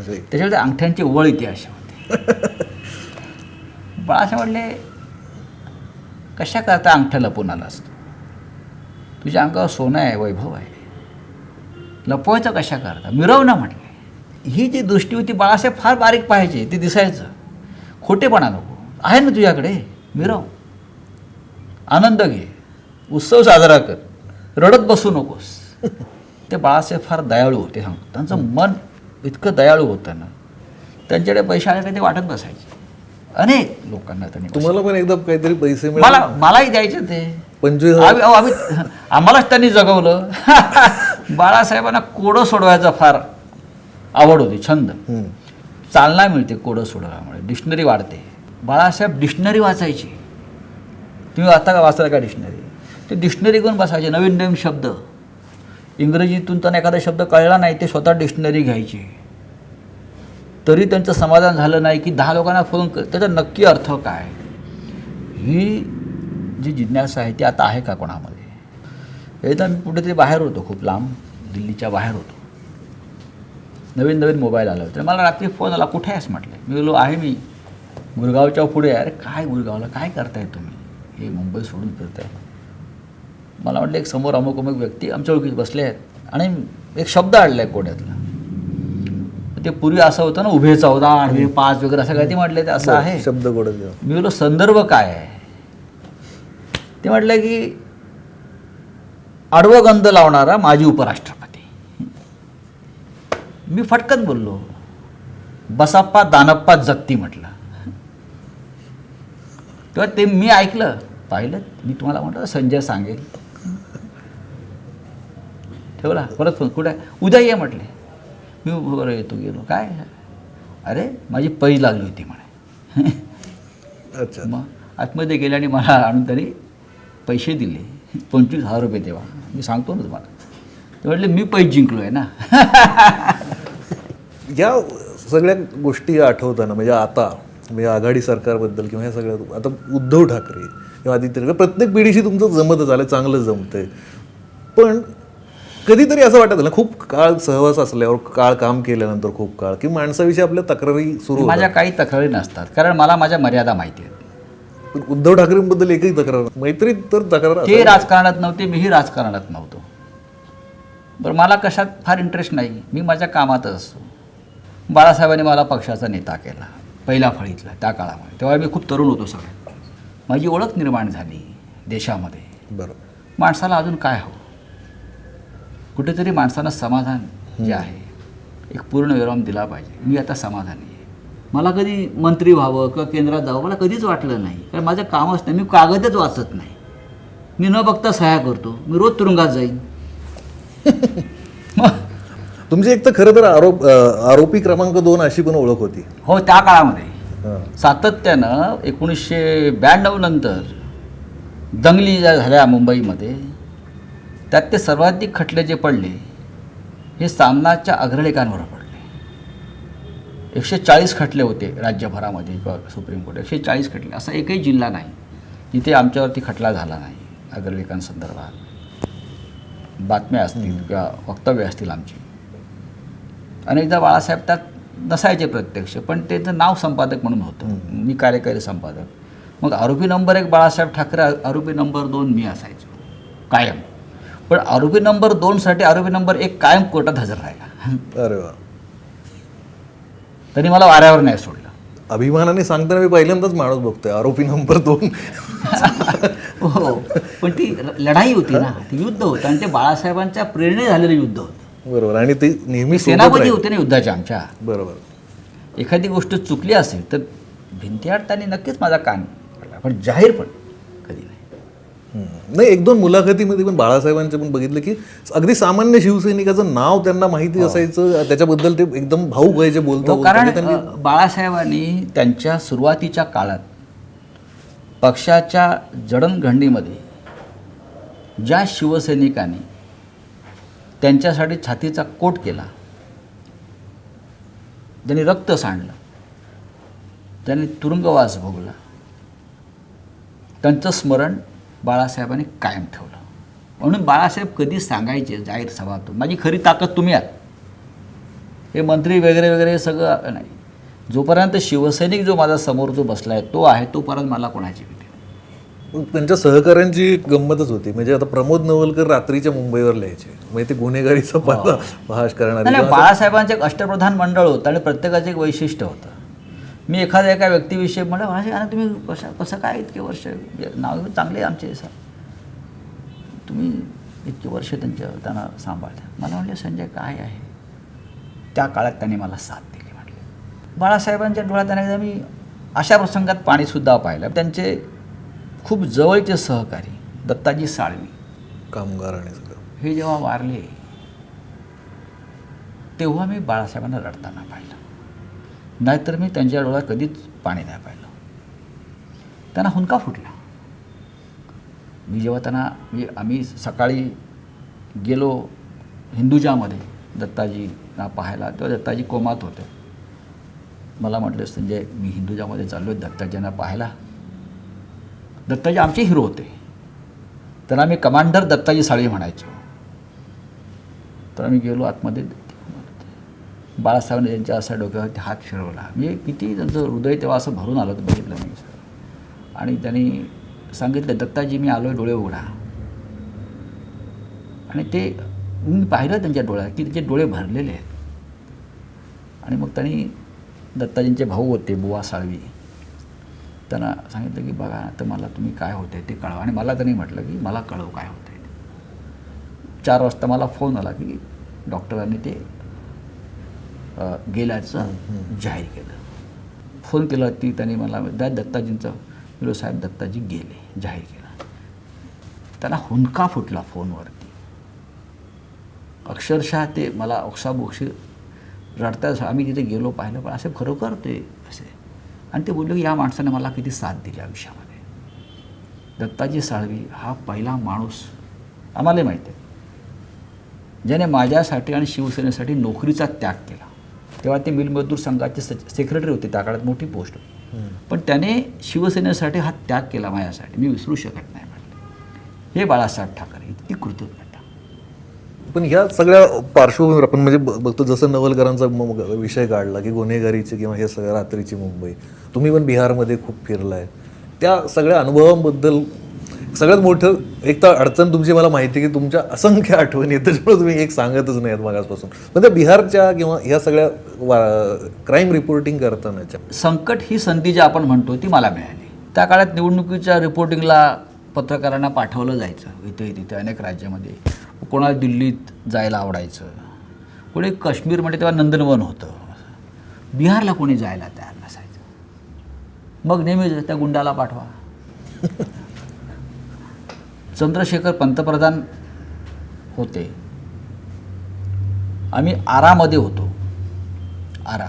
त्याच्यामध्ये अंगठ्यांची ओळ इथे अशी होती. बाळासाहेब म्हणले, कशा करता अंगठ्या लपून आला असतो? तुझ्या अंगावर सोनं आहे, वैभव आहे, लपवायचं कशा करता? मिरव ना म्हटले. ही जी दृष्टी होती, बाळासाहेब फार बारीक पाहायचे, ते दिसायचं. खोटेपणा नको, आहे ना तुझ्याकडे, मिरव, आनंद घे, उत्सव साजरा कर, रडत बसू नकोस. ते बाळासाहेब फार दयाळू होते, सांगतो. त्यांचं मन इतकं दयाळू होतं ना, त्यांच्याकडे पैसे आले काही ते वाटत बसायचे. अनेक लोकांना त्यांनी. तुम्हाला पण एकदा काहीतरी पैसे मिळाले? मलाही द्यायचे ते 25,000. आम्हालाच त्यांनी जगवलं. बाळासाहेबांना कोडं सोडवायचा फार आवड होती, छंद. चालना मिळते कोडं सोडवल्यामुळे, डिक्शनरी वाढते. बाळासाहेब डिक्शनरी वाचायची. तुम्ही आता का वाचता का डिक्शनरी? ते डिक्शनरी घेऊन बसायचे, नवीन नवीन शब्द. इंग्रजीतून त्यांना एखादा शब्द कळला नाही, ते स्वतः डिक्शनरी घ्यायचे. तरी त्यांचं समाधान झालं नाही की 10 लोकांना फोन त्याचा नक्की अर्थ काय. ही जी जिज्ञासा आहे ती आता आहे का कोणामध्ये? एकदा मी कुठेतरी बाहेर होतो, खूप लांब, दिल्लीच्या बाहेर होतो. नवीन नवीन मोबाईल आला तर मला रात्री फोन आला, कुठे आहेस म्हटलं. मी बोललो आहे मी गुरगावच्या पुढे. अरे काय गुरगावला, काय करताय तुम्ही, हे मुंबई सोडून फिरताय? मला वाटलं एक समोर अमुक अमुक व्यक्ती आमच्या ओळखीत बसले आहेत आणि एक शब्द आणला आहे कोड्यातला. ते पूर्वी असं होतं ना, उभे 14 आडवे 5 वगैरे असं काय ते म्हटलं, ते असं आहे शब्द कोड. मी बोललो संदर्भ काय आहे? ते म्हटलं की आडवं गंध लावणारा माजी उपराष्ट्रपती. मी फटकन बोललो, बसप्पा दानप्पा जगती म्हटलं. तेव्हा ते मी ऐकलं, पाहिलं. मी तुम्हाला म्हटलं संजय सांगेल. ठेवला, परत फोन, कुठे उद्या ये म्हटले. मी बरोबर येतो, गेलो. काय? अरे माझी पैज लागली होती म्हणे. अच्छा. मग आतमध्ये गेले आणि मला आणून तरी पैसे दिले, 25,000 रुपये तेव्हा. मी सांगतो ना तुम्हाला. ते म्हटले मी पैज जिंकलो आहे ना. या सगळ्या गोष्टी आठवताना, म्हणजे आता म्हणजे आघाडी सरकारबद्दल किंवा ह्या सगळ्या, आता उद्धव ठाकरे किंवा आदित्य, प्रत्येक पिढीशी तुमचं जमतच आलं, चांगलं जमतंय. पण कधीतरी असं वाटत ना, खूप काळ सहवास असल्यावर, काळ काम केल्यानंतर खूप काळ, की माणसाविषयी आपल्या तक्रारी सुरू. माझ्या काही तक्रारी नसतात, कारण मला माझ्या मर्यादा माहिती आहेत. पण उद्धव ठाकरेंबद्दल एकही तक्रार, मैत्रीत तर तक्रार. ते राजकारणात नव्हते, मीही राजकारणात नव्हतो. बरं, मला कशात फार इंटरेस्ट नाही, मी माझ्या कामातच असतो. बाळासाहेबांनी मला पक्षाचा नेता केला पहिल्या फळीतला त्या काळामध्ये. तेव्हा मी खूप तरुण होतो. सगळ्यात माझी ओळख निर्माण झाली देशामध्ये. बरं. माणसाला अजून काय हवं? कुठेतरी माणसानं समाधान जे आहे, एक पूर्ण विराम दिला पाहिजे. मी आता समाधानी आहे. मला कधी मंत्री व्हावं किंवा केंद्रात जावं मला कधीच वाटलं नाही, कारण माझं कामच नाही. मी कागदच वाचत नाही, मी न बघता सह्या करतो. मी रोज तुरुंगात जाईन. तुमची एक तर खरं तर आरोपी क्रमांक 2 अशी पण ओळख होती. हो, त्या काळामध्ये सातत्यानं 1992 नंतर दंगली ज्या झाल्या मुंबईमध्ये, त्यात ते सर्वाधिक खटले जे पडले हे सामनाच्या अग्रलेखांवर पडले. 140 खटले होते राज्यभरामध्ये किंवा सुप्रीम कोर्ट. 140 खटले. असा एकही जिल्हा नाही जिथे आमच्यावरती खटला झाला नाही. अग्रलेखांसंदर्भात बातम्या असतील किंवा वक्तव्य असतील आमची. अनेकदा बाळासाहेब त्यात नसायचे प्रत्यक्ष, पण त्यांचं नाव संपादक म्हणून होतं, मी कार्यकारी संपादक. मग आरोपी नंबर 1 बाळासाहेब ठाकरे, आरोपी नंबर 2 मी असायचो कायम. पण आरोपी नंबर 2साठी आरोपी नंबर 1 कायम कोर्टात हजर राहिला. अरे वा. त्यांनी मला वाऱ्यावर नाही सोडलं. अभिमानाने सांगताना मी पहिल्यांदाच माणूस बघतोय आरोपी नंबर 2. हो, पण ती लढाई होती ना, ती युद्ध होतं आणि ते बाळासाहेबांच्या प्रेरणे झालेलं युद्ध होतं. बरोबर. आणि ते नेहमी सोबत सेनापती राहिले. होते ना युद्धाच्या आमच्या. बरोबर. एखादी गोष्ट चुकली असेल तर भिंतीआड त्यांनी नक्कीच माझा कान पडला, पण जाहीर पण कधी नाही. नाही, 1-2 मुलाखतीमध्ये पण बाळासाहेबांचे पण बघितलं की अगदी सामान्य शिवसैनिकाचं नाव त्यांना माहिती असायचं, त्याच्याबद्दल ते एकदम भाऊक व्हायचे बोलतो. कारण बाळासाहेबांनी त्यांच्या सुरुवातीच्या काळात पक्षाच्या जडणघडणीमध्ये ज्या शिवसैनिकांनी त्यांच्यासाठी छातीचा कोट केला, ज्यांनी रक्त सांडलं, ज्यांनी तुरुंगवास भोगला, त्यांचं स्मरण बाळासाहेबांनी कायम ठेवलं. म्हणून बाळासाहेब कधी सांगायचे जाहीर सभातून, माझी खरी ताकद तुम्ही आहात, हे मंत्री वगैरे वगैरे सगळं नाही. जोपर्यंत शिवसैनिक जो माझा समोर जो बसला आहे तो आहे, तोपर्यंत मला कोणाची भीती नाही. त्यांच्या सहकाऱ्यांची एक गंमतच होती. म्हणजे आता प्रमोद नवलकर रात्रीच्या मुंबईवर लिहायचे, म्हणजे ते गुन्हेगारीचा पहाश करणारे. नाही, बाळासाहेबांचे एक अष्टप्रधान मंडळ होतं आणि प्रत्येकाचं एक वैशिष्ट्य होतं. मी एका व्यक्तीविषयी म्हणलं, बाळासाहेब तुम्ही कसं काय इतके वर्ष, नाव चांगले आमचे सर, तुम्ही इतके वर्ष त्यांना सांभाळता. मला म्हणले, संजय काय आहे, त्या काळात त्यांनी मला साथ दिली. म्हटले बाळासाहेबांच्या डोळ्यात एकदा मी अशा प्रसंगात पाणीसुद्धा पाहिलं. त्यांचे खूप जवळचे सहकारी दत्ताजी साळवी, कामगार आणि सगळं, हे जेव्हा वारले तेव्हा मी बाळासाहेबांना रडताना पाहिलं. नाहीतर मी त्यांच्या डोळ्यात कधीच पाणी नाही पाहिलं. त्यांना हुंदका फुटला. मी जेव्हा म्हणजे आम्ही सकाळी गेलो हिंदुजामध्ये दत्ताजींना पाहायला, तेव्हा दत्ताजी कोमात होते. मला म्हटलं, संजय मी हिंदुजामध्ये चाललो दत्ताजींना पाहायला. दत्ताजी आमचे हिरो होते, तर आम्ही कमांडर दत्ताजी साळवी म्हणायचो. तर आम्ही गेलो आतमध्ये, बाळासाहेबांनी त्यांच्या असा डोक्यावरती हात फिरवला. म्हणजे किती त्यांचं हृदय तेव्हा असं भरून आलं तर बघितलं नाही सर. आणि त्यांनी सांगितलं, दत्ताजी मी आलो आहे, डोळे उघडा. आणि ते मी पाहिलं त्यांच्या डोळ्यात की त्याचे डोळे भरलेले आहेत. आणि मग त्यांनी, दत्ताजींचे भाऊ होते बुवा साळवी, त्यांना सांगितलं की बघा तर मला तुम्ही काय होतं आहे ते कळवा. आणि मला त्यांनी म्हटलं की मला कळव काय होतं आहे. 4 वाजता मला फोन आला की डॉक्टरांनी ते गेल्याचं जाहीर केलं. फोन केला ती त्यांनी मला दत्ताजींचं, म्हणलो साहेब दत्ताजी गेले, जाहीर केलं. त्यांना हुंदका फुटला फोनवरती. अक्षरशः ते मला ओक्साबोक्षी रडताच. आम्ही तिथे गेलो, पाहिलं, पण असे खरोखर ते असे. आणि ते बोलले की या माणसाने मला किती साथ दिली आयुष्यामध्ये. दत्ताजी साळवी हा पहिला माणूस आम्हाला माहिती आहे ज्याने माझ्यासाठी आणि शिवसेनेसाठी नोकरीचा त्याग केला. तेव्हा ते मिलमजदूर संघाचे सेक्रेटरी होते, त्या काळात मोठी पोस्ट होती. पण त्याने शिवसेनेसाठी हा त्याग केला माझ्यासाठी, मी विसरू शकत नाही. म्हटलं हे बाळासाहेब ठाकरे, इतकी कृतज्ञता. पण ह्या सगळ्या पार्श्वभूमीवर आपण म्हणजे बघतो, जसं नवलकरांचा विषय काढला की गुन्हेगारीचे किंवा हे सगळं रात्रीची मुंबई, तुम्ही पण बिहारमध्ये खूप फिरलाय, त्या सगळ्या अनुभवांबद्दल सगळ्यात मोठं एक तर अडचण तुमची मला माहिती आहे की तुमच्या असंख्य आठवणी आहेत, त्याच्यामुळे तुम्ही एक सांगतच नाही आहेत मागासपासून. पण त्या बिहारच्या किंवा ह्या सगळ्या क्राईम रिपोर्टिंग करतानाच्या संकट ही संधी जी आपण म्हणतो ती मला मिळाली. त्या काळात निवडणुकीच्या रिपोर्टिंगला पत्रकारांना पाठवलं जायचं इथे तिथे अनेक राज्यामध्ये. कोणाला दिल्लीत जायला आवडायचं, कोणी काश्मीरमध्ये तेव्हा नंदनवन होतं, बिहारला कोणी जायला तयार नसायचं. मग नेहमी त्या गुंडाला पाठवा. चंद्रशेखर पंतप्रधान होते, आम्ही आरामध्ये होतो. आरा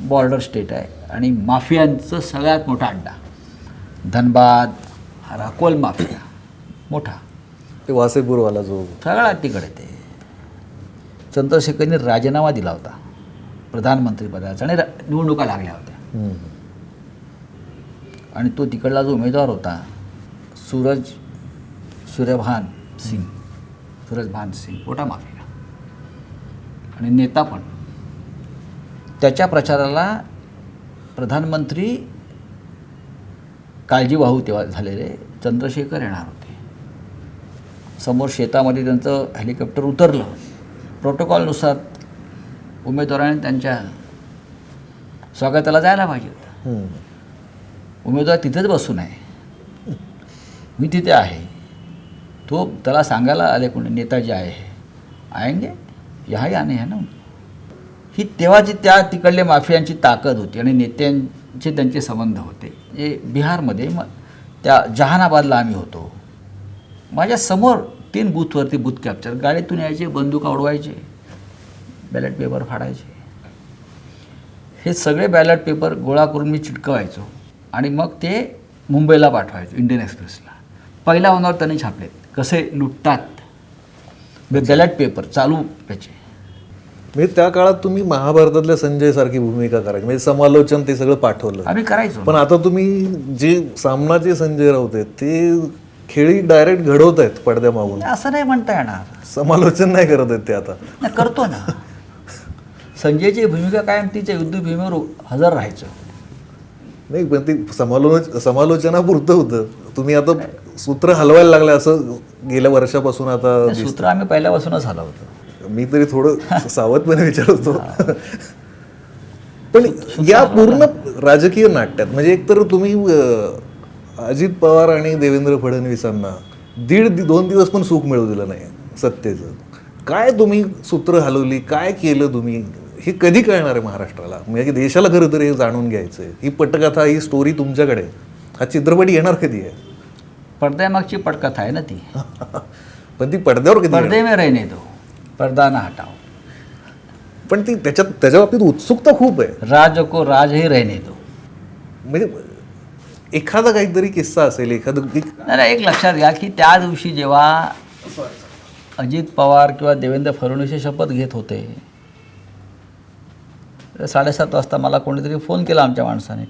बॉर्डर स्टेट आहे आणि माफियांचं सगळ्यात मोठा अड्डा. धनबाद, आरा, कोल माफिया मोठा, ते वासेपूरवाला जो सगळा तिकडे. ते चंद्रशेखरने राजीनामा दिला होता प्रधानमंत्रीपदाचा आणि निवडणुका लागल्या होत्या. आणि तो तिकडला जो उमेदवार होता सूरजभान सिंग मोठा माफिया आणि नेता पण. त्याच्या प्रचाराला प्रधानमंत्री काळजीवाहू तेव्हा झालेले चंद्रशेखर येणार होते. समोर शेतामध्ये त्यांचं हेलिकॉप्टर उतरलं. प्रोटोकॉलनुसार उमेदवाराने त्यांच्या स्वागताला जायला पाहिजे होतं. उमेदवार तिथेच बसून आहे, मी तिथे आहे. तो त्याला सांगायला आले कोणी नेताजी आहे आएंगे यहाही आणे आहे ना. ही तेव्हाची त्या तिकडल्या माफियांची ताकद होती आणि नेत्यांचे त्यांचे संबंध होते. जे बिहारमध्ये त्या जहानाबादला आम्ही होतो. माझ्या समोर 3 बूथवरती बूथ कॅप्चर, गाडीतून यायचे, बंदूक उडवायचे, बॅलेट पेपर फाडायचे. हे सगळे बॅलेट पेपर गोळा करून मी चिटकवायचो आणि मग ते मुंबईला पाठवायचो इंडियन एक्सप्रेसला. पहिल्या पानावर त्यांनी छापलेत कसे लुटतात बॅलेट पेपर चालू त्याचे. म्हणजे त्या काळात तुम्ही महाभारतातल्या संजय सारखी भूमिका करायची, म्हणजे समालोचन ते सगळं पाठवलं. आम्ही करायचो. पण आता तुम्ही जे सामनाचे संजय राऊत आहेत ते खेळी डायरेक्ट घडवत आहेत पडद्या मागून. असं नाही म्हणता येणार. समालोचन नाही करत आहेत ते आता. नाही करतो ना. संजयची भूमिका कायम तिच्या युद्धभूमीवर हजर राहायचं. नाही पण ती समालोचनापुरतं होतं. तुम्ही आता सूत्र हलवायला लागले असं गेल्या वर्षापासून आता ते सूत्र आम्ही पहिल्यापासूनच हलवतो. मी तरी थोडं सावधपणे विचारतो. पण या पूर्ण राजकीय नाट्यात म्हणजे एकतर तुम्ही अजित पवार आणि देवेंद्र फडणवीसांना 1.5-2 दिवस पण सुख मिळू दिलं नाही सत्तेचं. काय तुम्ही सूत्र हलवली, काय केलं तुम्ही, हे कधी कळणार आहे महाराष्ट्राला? म्हणजे देशाला खरं तर हे जाणून घ्यायचं आहे. ही पटकथा, ही स्टोरी तुमच्याकडे, हा चित्रपट येणार कधी आहे? पडद्यामागची पटकथा आहे ना ती. पण ती पडद्यावर कधी येणार? पर्दे में रहने दो, पर्दा ना हटाओ. पण ती त्याच्या बाबतीत उत्सुकता खूप आहे. राज को राज ही रहने दो. म्हणजे एखादा काहीतरी किस्सा असेल, एखादं नाही, एक लक्षात घ्या की त्या दिवशी जेव्हा अजित पवार किंवा देवेंद्र फडणवीस हे शपथ घेत होते, 7:30 वाजता मला कोणीतरी फोन केला आमच्या माणसाने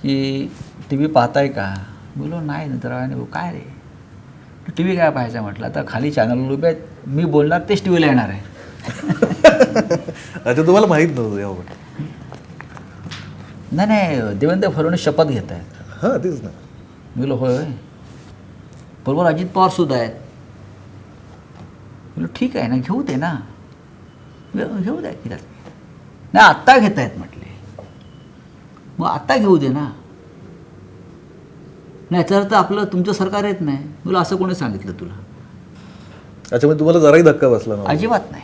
की टी व्ही पाहताय का? बोलो नाही मित्राने. काय रे टी व्ही काय पाहायचा म्हटलं, तर खाली चॅनल उभे आहेत, मी बोलणार तेच टी व्हीला येणार आहे. अच्छा, तुम्हाला माहीत नव्हतं यावर? नाही, देवेंद्र फडणवीस शपथ घेत आहेत. हां तेच ना. मी बोलो होय, बरोबर अजित पवार सुद्धा आहेत. बोलो ठीक आहे ना, घेऊ दे ना, घेऊ द्या की नाही, आत्ता घेत आहेत म्हटले. मग आत्ता घेऊ दे ना. नाही तर आपलं तुमचं सरकार येत नाही. तुला असं कोणी सांगितलं तुला? अच्छा, म्हणजे तुम्हाला जराही धक्का बसला ना? अजिबात नाही,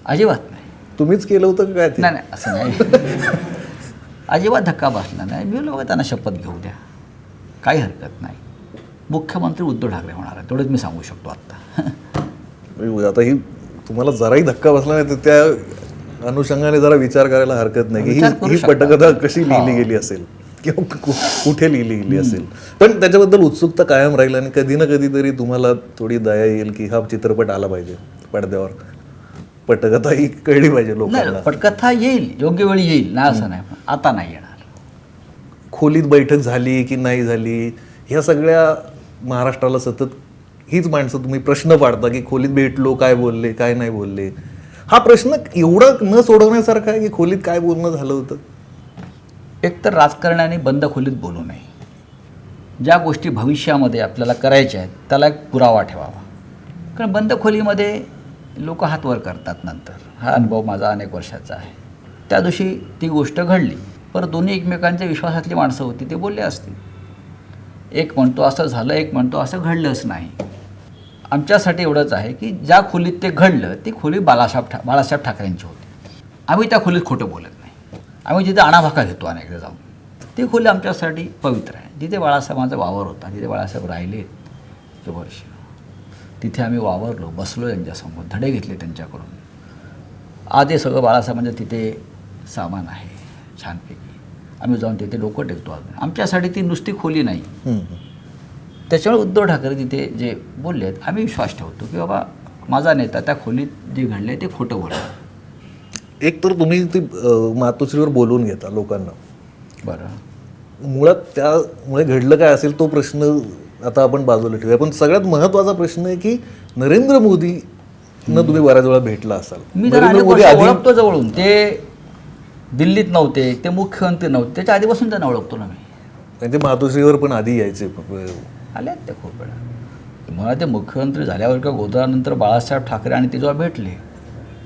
अजिबात नाही. तुम्हीच केलं होतं का काय ते? नाही असं नाही. अजिबात धक्का बसला नाही. मी लोक त्यांना शपथ घेऊ द्या, काही हरकत नाही. मुख्यमंत्री उद्धव ठाकरे होणार आहे, तेवढंच मी सांगू शकतो आत्ता. आता ही तुम्हाला जराही धक्का बसला नाही तर त्या अनुषंगाने जरा विचार करायला हरकत नाही की ही पटकथा कशी लिहिली गेली असेल किंवा कुठे लिहिली गेली असेल. पण त्याच्याबद्दल उत्सुकता कायम राहील आणि कधी ना कधी तरी तुम्हाला थोडी दया येईल की हा चित्रपट आला पाहिजे पडद्यावर, पटकथा ही कळली पाहिजे लोकांना. पटकथा येईल, योग्य वेळी येईल ना, असं नाही, आता नाही येणार. खोलीत बैठक झाली की नाही झाली, ह्या सगळ्या महाराष्ट्राला सतत हीच माणसं तुम्ही प्रश्न पाडता की खोलीत भेटलो, काय बोलले, काय नाही बोलले. हा प्रश्न एवढा न सोडवण्यासारखा आहे की खोलीत काय बोलणं झालं होतं? एक तर राजकारण्याने बंद खोलीत बोलू नये. ज्या गोष्टी भविष्यामध्ये आपल्याला करायच्या आहेत त्याला एक पुरावा ठेवावा. कारण बंद खोलीमध्ये लोक हात वर करतात नंतर. हा अनुभव माझा अनेक वर्षाचा आहे. त्या दिवशी ती गोष्ट घडली, पर दोन्ही एकमेकांच्या विश्वासातली माणसं होती, ते बोलले असतील. एक म्हणतो असं झालं, एक म्हणतो असं घडलंच नाही. आमच्यासाठी एवढंच आहे की ज्या खोलीत ते घडलं ती खोली बाळासाहेब ठाकरेंची होती. आम्ही त्या खोलीत खोटं बोलत नाही. आम्ही जिथे आणाभाका घेतो अनेकदा जाऊन, ती खोली आमच्यासाठी पवित्र आहे. जिथे बाळासाहेबांचा वावर होता, जिथे बाळासाहेब राहिले ते वर्ष, तिथे आम्ही वावरलो, बसलो त्यांच्यासमोर, धडे घेतले त्यांच्याकडून. आज हे सगळं बाळासाहेबांचं तिथे सामान आहे छानपैकी. आम्ही जाऊन तिथे डोकं टेकतो अजून. आमच्यासाठी ती नुसती खोली नाही. त्याच्यामुळे उद्धव ठाकरे तिथे जे बोलले आहेत, आम्ही विश्वास ठेवतो की बाबा माझा नेता त्या खोलीत जे घडले ते खोटं बोललं. एक तर तुम्ही ती मातोश्रीवर बोलवून घेता लोकांना. बरं, मुळात त्यामुळे घडलं काय असेल तो प्रश्न आता आपण बाजूला ठेवूया. पण सगळ्यात महत्त्वाचा प्रश्न आहे की नरेंद्र मोदींना तुम्ही बऱ्याच वेळा भेटला असाल. मी तर अनेक वर्ष ओळखतो जवळून. ते दिल्लीत नव्हते, ते मुख्यमंत्री नव्हते, त्याच्या आधीपासून त्यांना ओळखतो ना मी. त्यांचे मातोश्रीवर पण आधी यायचे, आले आहेत ते खूप वेळा. मला ते मुख्यमंत्री झाल्यावर किंवा गोंधळानंतर बाळासाहेब ठाकरे आणि ते जेव्हा भेटले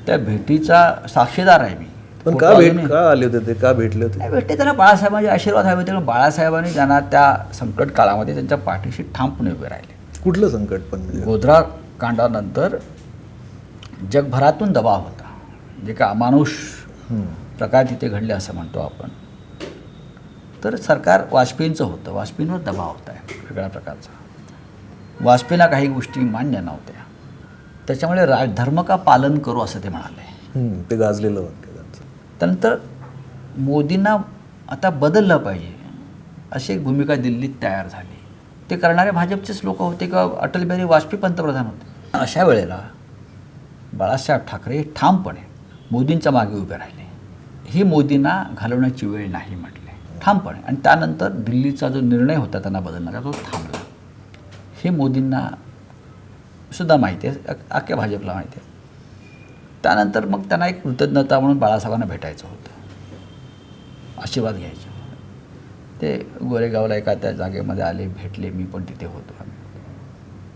त्या भेटीचा साक्षीदार आहे मी. पण फोटो का अजूनही- का आले होते ते, का भेटले होते? नाही, भेटते त्यांना बाळासाहेबांचे आशीर्वाद हवे होते, कारण बाळासाहेबांनी त्यांना त्या संकट काळामध्ये त्यांच्या पाठीशी ठामपणे उभे राहिले. कुठलं संकट पण म्हणजे? गोधरा कांडानंतर जगभरातून दबाव होता, जे का अमानुष प्रकार तिथे घडले असं म्हणतो आपण. तर सरकार वाजपेयींचं होतं, वाजपेयींवर दबाव होता आहे वेगळ्या प्रकारचा. वाजपेयींना काही गोष्टी मान्य नव्हत्या, त्याच्यामुळे धर्म का पालन करू असं ते म्हणाले. ते गाजलेलं वाक्य त्यांचं. त्यानंतर मोदींना आता बदललं पाहिजे अशी एक भूमिका दिल्लीत तयार झाली. ते करणारे भाजपचेच लोक होते का अटल बिहारी वाजपेयी पंतप्रधान होते. अशा वेळेला बाळासाहेब ठाकरे ठामपणे मोदींच्या मागे उभे राहिले. ही मोदींना घालवण्याची वेळ नाही म्हटले ठामपणे. आणि त्यानंतर दिल्लीचा जो निर्णय होता त्यांना बदलण्याचा तो थांबला. हे मोदींना सुद्धा माहिती आहे, अख्ख्या भाजपला माहिती आहे. त्यानंतर मग त्यांना एक कृतज्ञता म्हणून बाळासाहेबांना भेटायचं होतं, आशीर्वाद घ्यायचे. ते गोरेगावला एका त्या जागेमध्ये आले, भेटले, मी पण तिथे होतो. आम्ही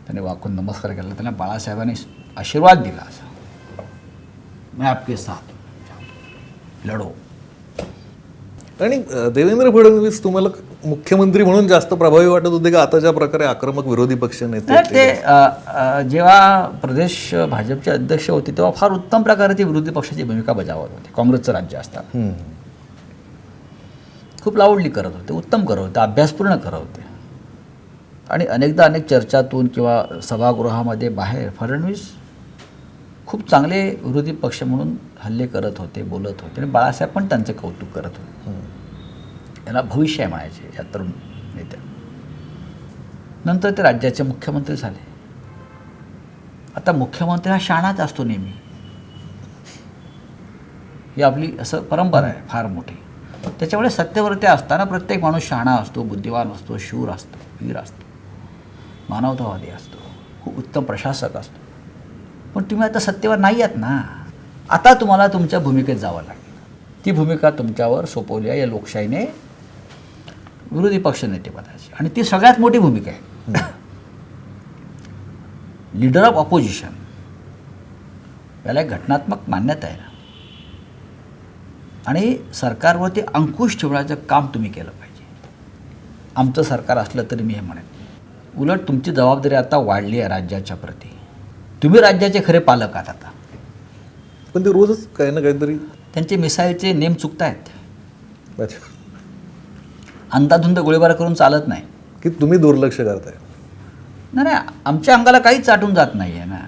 त्याने वाकून नमस्कार केला, त्यांना बाळासाहेबांनी आशीर्वाद दिला असा, मैं आपके साथ लढो. आणि देवेंद्र फडणवीस तुम्हाला मुख्यमंत्री म्हणून जास्त प्रभावी वाटत होते का आता ज्या प्रकारे आक्रमक विरोधी पक्ष नेते तर ते जेव्हा प्रदेश भाजपचे अध्यक्ष होते तेव्हा फार उत्तम प्रकारे ते विरोधी पक्षाची भूमिका बजावत होते. काँग्रेसचं राज्य असताना खूप लावडली करत होते, उत्तम करत होते, अभ्यासपूर्ण करत होते. आणि अनेकदा अनेक चर्चातून किंवा सभागृहामध्ये बाहेर फडणवीस खूप चांगले विरोधी पक्ष म्हणून हल्ले करत होते, बोलत होते. आणि बाळासाहेब पण त्यांचं कौतुक करत होते. याला भविष्य आहे म्हणायचे या तरुण नेत्या. नंतर ते राज्याचे मुख्यमंत्री झाले. आता मुख्यमंत्री हा शहाणाच असतो नेहमी, ही आपली असं परंपरा आहे फार मोठी. त्याच्यामुळे सत्तेवरती असताना प्रत्येक माणूस शहाणा असतो, बुद्धिवान असतो, शूर असतो, वीर असतो, मानवतावादी असतो, खूप उत्तम प्रशासक असतो. पण तुम्ही आता सत्तेवर नाही आहात ना. आता तुम्हाला तुमच्या भूमिकेत जावं लागेल. ती भूमिका तुमच्यावर सोपवली आहे या लोकशाहीने विरोधी पक्षनेतेपदाची. आणि ती सगळ्यात मोठी भूमिका आहे. लीडर ऑफ ऑपोजिशन याला एक घटनात्मक मान्यता आहे. आणि सरकारवरती अंकुश ठेवण्याचं काम तुम्ही केलं पाहिजे. आमचं सरकार असलं तरी मी हे म्हणेन. उलट तुमची जबाबदारी आता वाढली आहे राज्याच्या प्रती. तुम्ही राज्याचे खरे पालक आहात आता. पण ते रोजच काही ना काहीतरी त्यांचे मिसाईलचे नेम चुकतायत. अच्छा. अंधाधुंद गोळीबार करून चालत नाही. की तुम्ही दुर्लक्ष करताय? नाही, आमच्या अंगाला काहीच चाटून जात नाही आहे ना.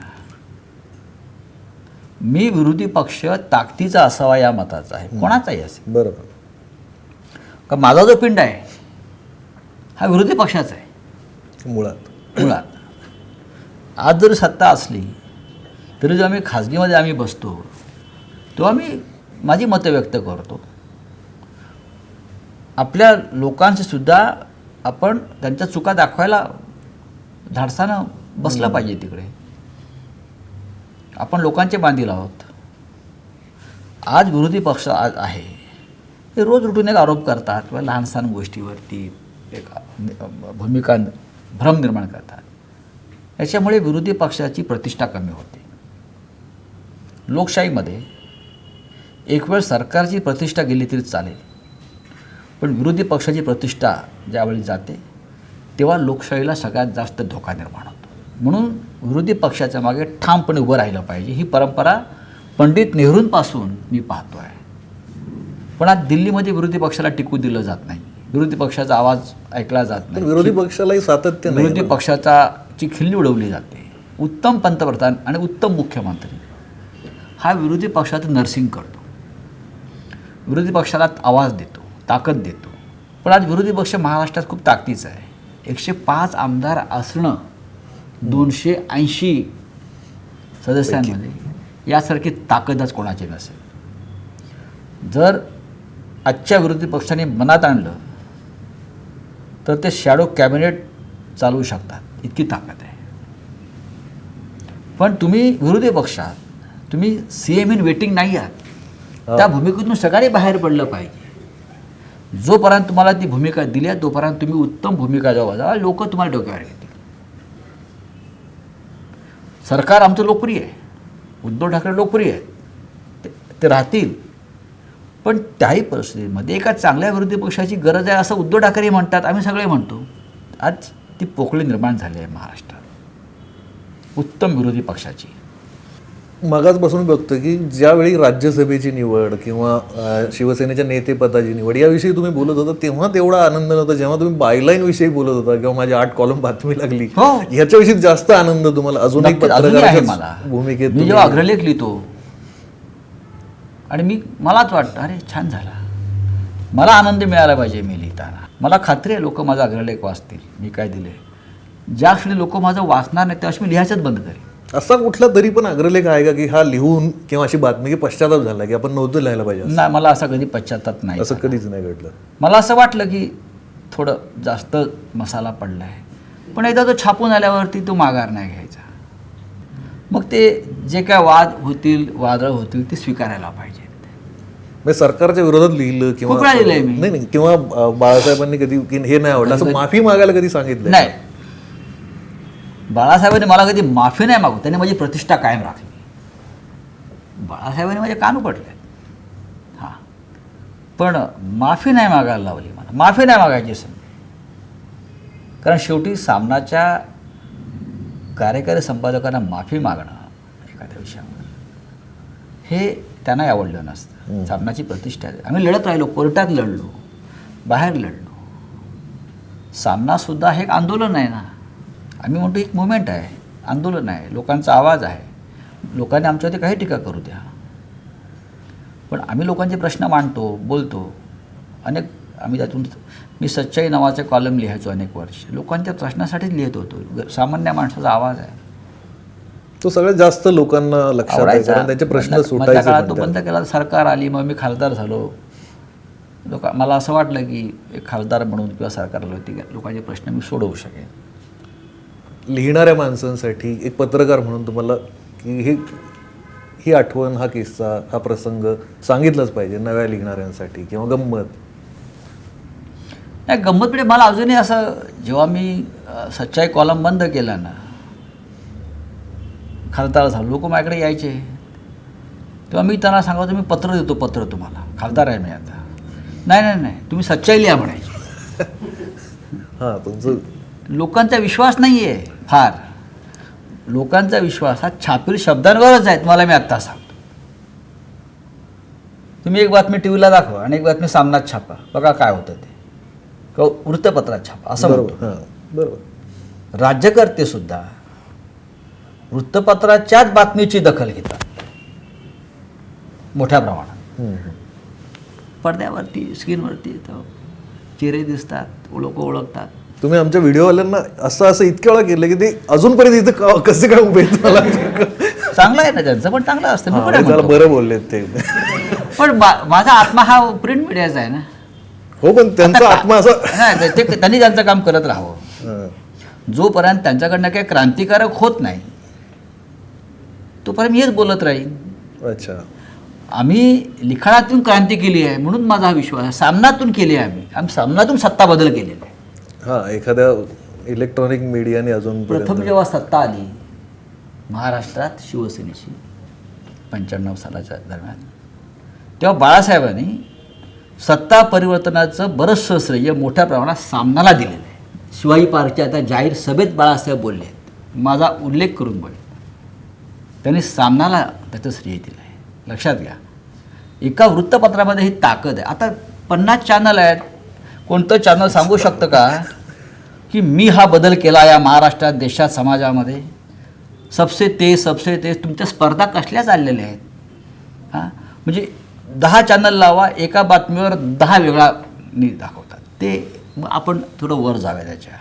मी विरोधी पक्ष ताकदीचा असावा या मताचा आहे, कोणाचाही असेल. बरोबर. का माझा जो पिंड आहे हा विरोधी पक्षाचा आहे मुळात. आज जरी सत्ता असली तरी जेव्हा आम्ही बसतो तेव्हा मी माझी मतं व्यक्त करतो. आपल्या लोकांशी सुद्धा आपण त्यांच्या चुका दाखवायला धाडसानं बसलं पाहिजे तिकडे. आपण लोकांचे बांधील आहोत. आज विरोधी पक्ष आज आहे ते रोज उठून एक आरोप करतात किंवा लहान सहान गोष्टीवरती एक भूमिका भ्रम निर्माण करतात. याच्यामुळे विरोधी पक्षाची प्रतिष्ठा कमी होते. लोकशाहीमध्ये एक वेळ सरकारची प्रतिष्ठा गेली तरी चालेल, पण विरोधी पक्षाची प्रतिष्ठा ज्यावेळी जाते तेव्हा लोकशाहीला सगळ्यात जास्त धोका निर्माण होतो. म्हणून विरोधी पक्षाच्या मागे ठामपणे उभं राहिलं पाहिजे. ही परंपरा पंडित नेहरूंपासून मी पाहतो आहे. पण आज दिल्लीमध्ये विरोधी पक्षाला टिकू दिलं जात नाही. विरोधी पक्षाचा आवाज ऐकला जात नाही. विरोधी पक्षालाही सातत्य नाही. विरोधी पक्षाची खिल्ली उडवली जाते. उत्तम पंतप्रधान आणि उत्तम मुख्यमंत्री हा विरोधी पक्षाचं नर्सिंग करतो, विरोधी पक्षाला आवाज देतो, ताकद देतो. पण आज विरोधी पक्ष महाराष्ट्रात खूप ताकदीचा आहे. 105 आमदार असणं 280 सदस्यांमध्ये यासारखी ताकदच कोणाची नसेल. जर आजच्या विरोधी पक्षाने मनात आणलं तर ते शॅडो कॅबिनेट चालवू शकतात, इतकी ताकद आहे. पण तुम्ही विरोधी पक्षात तुम्ही CM इन वेटिंग नाही आहात. त्या भूमिकेतून सगळे बाहेर पडलं पाहिजे. जोपर्यंत तुम्हाला ती भूमिका दिली आहे तोपर्यंत तुम्ही उत्तम भूमिका बजावा. लोक तुम्हाला डोक्यावर घेतील. सरकार आमचं लोकप्रिय आहे, उद्धव ठाकरे लोकप्रिय आहेत, ते राहतील. पण त्याही परिस्थितीमध्ये एका चांगल्या विरोधी पक्षाची गरज आहे असं उद्धव ठाकरे म्हणतात, आम्ही सगळे म्हणतो. आज ती पोकळी निर्माण झाली आहे महाराष्ट्रात उत्तम विरोधी पक्षाची. मगाचपासून बघतो की ज्यावेळी राज्यसभेची निवड किंवा शिवसेनेच्या नेतेपदाची निवड याविषयी तुम्ही बोलत होता तेव्हा तेवढा आनंद नव्हता जेव्हा तुम्ही बायलाईन विषयी बोलत होता किंवा माझी 8 कॉलम बातमी लागली हो. ह्याच्याविषयी जास्त आनंद तुम्हाला अजून एक अजूनही आहे मला. पत्रकाराच्या भूमिकेत मी जेव्हा अग्रलेख लिहितो आणि मलाच वाटतं अरे छान झाला, मला आनंद मिळाला पाहिजे मी लिहिताना. मला खात्री आहे लोक माझा अग्रलेख वाचतील. मी काय दिले, ज्या क्षणी लोक माझं वाचणार नाही त्यावेळी मी लिहायचंच बंद करेन. असा कुठला तरी पण अग्रलेख आहे का की हा लिहून किंवा अशी बातमी की पश्चाताप झाला की आपण नव्हतं लिहायला पाहिजे असं? नाही, मला असा कधी पश्चाताप नाही. असं कधीच नाही घडलं. मला असं वाटलं की थोडं जास्त मसाला पडला आहे, पण एकदा तो छापून आल्यावरती तो माघार नाही घ्यायचा. मग ते जे काय वाद होतील वादळ होतील ते स्वीकारायला पाहिजे. म्हणजे सरकारच्या विरोधात लिहिलं किंवा खूप वेळा लिहिलंय मी. नाही किंवा बाळासाहेबांनी कधी की हे नाही आवडलं असं माफी मागायला कधी सांगितलं नाही, बाळासाहेबांनी मला कधी माफी नाही मागू, त्यांनी माझी प्रतिष्ठा कायम राखली. बाळासाहेबांनी माझे कान उपटले हां, पण माफी नाही मागायला लावली मला. माफी नाही मागायची सर, कारण शेवटी सामनाच्या कार्यकारी संपादकांना माफी मागणं एखाद्या विषयावर हे त्यांनाही आवडलं नसतं. सामनाची प्रतिष्ठा आहे. आम्ही लढत राहिलो, कोर्टात लढलो, बाहेर लढलो. सामनासुद्धा हे एक आंदोलन आहे ना. आम्ही म्हणतो एक मुवमेंट आहे, आंदोलन आहे, लोकांचा आवाज आहे. लोकांनी आमच्यावरती काही टीका करू द्या, पण आम्ही लोकांचे प्रश्न मांडतो, बोलतो. आम्ही त्यातून मी सच्चाई नावाचे कॉलम लिहायचो अनेक वर्ष. लोकांच्या प्रश्नासाठीच लिहित होतो. सामान्य माणसाचा आवाज आहे, तो सगळ्यात जास्त लोकांना लक्षात आहे कारण त्याचे प्रश्न सुटायचे. काळात तो बंद केला, सरकार आली, मग मी खासदार झालो. मला असं वाटलं की एक खासदार म्हणून किंवा सरकारला लोकांचे प्रश्न मी सोडवू शकेन. लिहिणाऱ्या माणसांसाठी एक पत्रकार म्हणून तुम्हाला की ही आठवण, हा किस्सा, हा प्रसंग सांगितलंच पाहिजे नव्या लिहिणाऱ्यांसाठी किंवा गंमत. नाही, गंमतकडे मला अजूनही असं, जेव्हा मी सच्चाई कॉलम बंद केला ना, खासदार झालो, लोक माझ्याकडे यायचे तेव्हा मी त्यांना सांगायचो मी पत्र देतो, पत्र तुम्हाला, खासदार आहे मी आता. नाही तुम्ही सच्चाई लिहा म्हणायची. हां, तुमचं लोकांचा विश्वास नाही आहे फार. लोकांचा विश्वास हा छापील शब्दांवरच आहे. तुम्हाला मी आत्ता सांगतो, तुम्ही एक बातमी टी व्हीला दाखवा आणि एक बातमी सामनात छापा, बघा काय होतं ते, किंवा वृत्तपत्रात छापा असं म्हणतो. हां, बरोबर. राज्यकर्ते सुद्धा वृत्तपत्राच्याच बातमीची दखल घेतात मोठ्या प्रमाणात. पडद्यावरती, स्क्रीनवरती चेहरे दिसतात, लोक ओळखतात. तुम्ही आमच्या व्हिडिओवाल्यांना असं इतक्या वेळा केलं की ते अजूनपर्यंत इथं कसे काय उभे आहेत मला. चांगलं आहे ना त्यांचं, पण चांगलं असतं. मी पण त्याला बरं बोललेत ते. पण माझा आत्मा हा प्रिंट मीडियाचा आहे ना. हो, पण त्यांचा आत्मा असा नाही, त्यांनी त्यांचं काम करत राहावं. हां. जोपर्यंत त्यांच्याकडनं काही क्रांतिकारक होत नाही तोपर्यंत मी हेच बोलत राहीन. अच्छा. आम्ही लिखाणातून क्रांती केली आहे म्हणून माझा हा विश्वास आहे. सामनातून केली आहे आम्ही सामनातून सत्ता बदल केलेला आहे. हां, एखाद्या इलेक्ट्रॉनिक मीडियाने अजून प्रथम जेव्हा सत्ता आली महाराष्ट्रात शिवसेनेची 95 सालाच्या दरम्यान, तेव्हा बाळासाहेबांनी सत्ता परिवर्तनाचं बरंचसं श्रेय मोठ्या प्रमाणात सामनाला दिलेलं आहे. शिवाजी पार्कच्या आता जाहीर सभेत बाळासाहेब बोलले आहेत, माझा उल्लेख करून बोलले, त्यांनी सामनाला त्याचं श्रेय दिलं आहे. लक्षात घ्या, एका वृत्तपत्रामध्ये ही ताकद आहे. आता 50 चॅनल आहेत, कोणतं चॅनल सांगू शकतं का की मी हा बदल केला या महाराष्ट्रात, देशात, समाजामध्ये? सबसे तेज तुमच्या स्पर्धा कसल्या चाललेल्या आहेत? हां, म्हणजे 10 चॅनल लावा, एका बातमीवर 10 वेगळा दाखवतात. ते आपण थोडं वर जाऊया त्याच्या,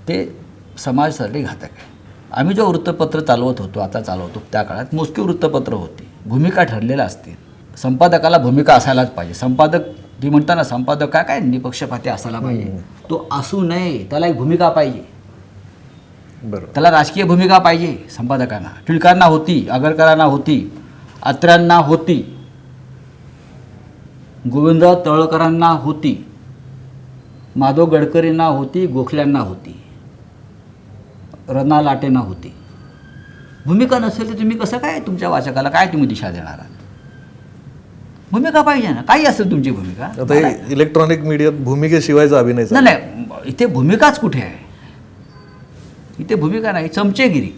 ते समाजासाठी घातक आहे. आम्ही जो वृत्तपत्र चालवत होतो, आता चालवतो, त्या काळात मोजकी वृत्तपत्र होती. भूमिका ठरलेल्या असतील, संपादकाला भूमिका असायलाच पाहिजे. संपादक ती म्हणताना संपादक काय निपक्षपाती असायला पाहिजे, तो असू नये, त्याला एक भूमिका पाहिजे. बरोबर. त्याला राजकीय भूमिका पाहिजे. संपादकांना, टिळकांना होती, आगरकरांना होती, अत्र्यांना होती, गोविंदराव तळकरांना होती, माधव गडकरींना होती, गोखल्यांना होती, रना लाटेंना होती. भूमिका नसेल तर तुम्ही कसं काय तुमच्या वाचकाला काय तुम्ही दिशा देणार आहात? भूमिका पाहिजे ना, काही असेल तुमची भूमिका. आता हे इलेक्ट्रॉनिक मीडियात भूमिकेशिवायचा अभिनय नाही नाही, इथे भूमिकाच कुठे आहे? इथे भूमिका नाही, चमचेगिरी.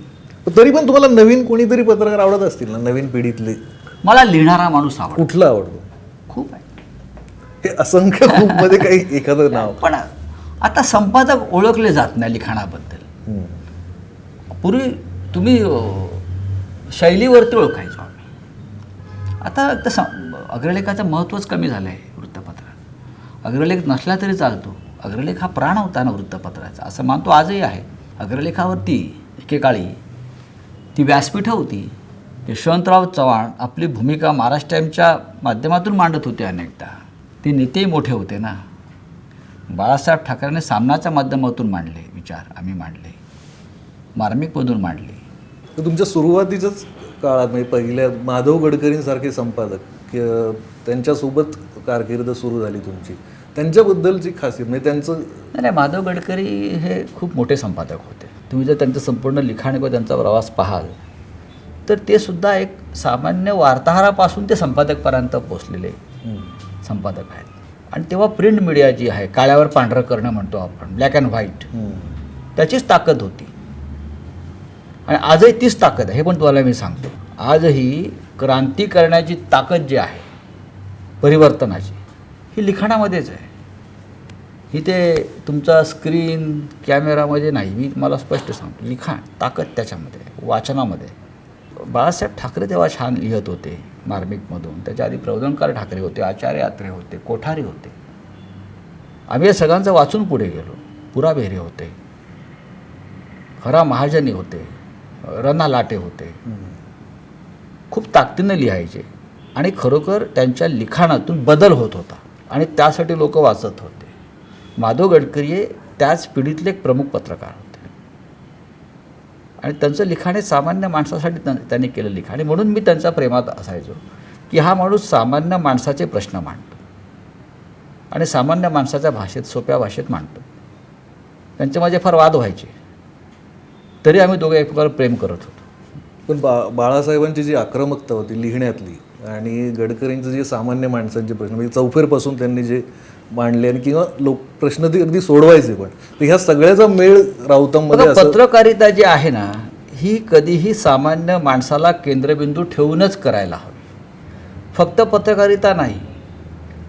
तरी पण तुम्हाला नवीन कोणीतरी पत्रकार आवडत असतील ना, नवीन पिढीतले? मला लिहिणारा माणूस आवडतो. कुठला आवडतो? खूप आहे हे असंख्य खूप मध्ये काही एखादं नाव? पण आता संपादक ओळखले जात नाही लिखाणाबद्दल. पूर्वी तुम्ही शैलीवरती ओळखायचो आम्ही. आता तसं अग्रलेखाचं महत्त्वच कमी झालं आहे वृत्तपत्रात. अग्रलेख नसला तरी चालतो. अग्रलेख हा प्राण होता ना वृत्तपत्राचा, असं मानतो, आजही आहे. अग्रलेखावरती एकेकाळी ती व्यासपीठं होती. यशवंतराव चव्हाण आपली भूमिका महाराष्ट्र टाईमच्या माध्यमातून मांडत होते अनेकदा. ते नेतेही मोठे होते ना. बाळासाहेब ठाकरेंनी सामनाच्या माध्यमातून मांडले विचार, आम्ही मांडले, मार्मिकमधून मांडले. तर तुमच्या सुरुवातीच्याच काळात म्हणजे पहिल्या माधव गडकरींसारखे संपादक त्यांच्यासोबत कारकीर्द सुरू झाली तुमची, त्यांच्याबद्दलची खासियत म्हणजे त्यांचं? नाही, माधव गडकरी हे खूप मोठे संपादक होते. तुम्ही जर त्यांचं संपूर्ण लिखाण किंवा त्यांचा प्रवास पाहाल तर ते सुद्धा एक सामान्य वार्ताहरापासून ते संपादकपर्यंत पोचलेले संपादक आहेत. आणि तेव्हा प्रिंट मीडिया जी आहे, काळ्यावर पांढरं करणं म्हणतो आपण, ब्लॅक अँड व्हाईट, त्याचीच ताकद होती. आणि आजही तीच ताकद आहे. हे पण तुम्हाला मी सांगतो, आजही क्रांती करण्याची ताकद जी आहे परिवर्तनाची, ही लिखाणामध्येच आहे. ही ते तुमचा स्क्रीन कॅमेरामध्ये नाही. मी तुम्हाला स्पष्ट सांगतो, लिखाण ताकद त्याच्यामध्ये, वाचनामध्ये. बाळासाहेब ठाकरे तेव्हा छान लिहत होते मार्मिकमधून. त्याच्या आधी प्रबोधनकार ठाकरे होते, आचार्य आत्रे होते, कोठारी होते. आम्ही या सगळ्यांचं वाचून पुढे गेलो. पुरा बेहरे होते, हरा महाजनी होते, रना लाटे होते. खूप ताकदीनं लिहायचे आणि खरोखर त्यांच्या लिखाणातून बदल होत होता आणि त्यासाठी लोक वाचत होते. माधव गडकरी हे त्याच पिढीतले एक प्रमुख पत्रकार होते आणि त्यांचं लिखाण हे सामान्य माणसासाठी त्यांनी केलं लिखाण. आणि म्हणून मी त्यांच्या प्रेमात असायचो की हा माणूस सामान्य माणसाचे प्रश्न मांडतो आणि सामान्य माणसाच्या भाषेत, सोप्या भाषेत मांडतो. त्यांचे माझे फार वाद व्हायचे, तरी आम्ही दोघे एकमेकावर प्रेम करत होतो. पण बाळासाहेबांची जी आक्रमकता होती लिहिण्यातली आणि गडकरींचं जे सामान्य माणसांचे प्रश्न म्हणजे चौफेरपासून त्यांनी जे मांडले आणि किंवा प्रश्न ते अगदी सोडवायचे पण, तर ह्या सगळ्याचा मेळ राऊतांमध्ये पत्रकारिता जी आहे ना, ही कधीही सामान्य माणसाला केंद्रबिंदू ठेवूनच करायला हवी. फक्त पत्रकारिता नाही,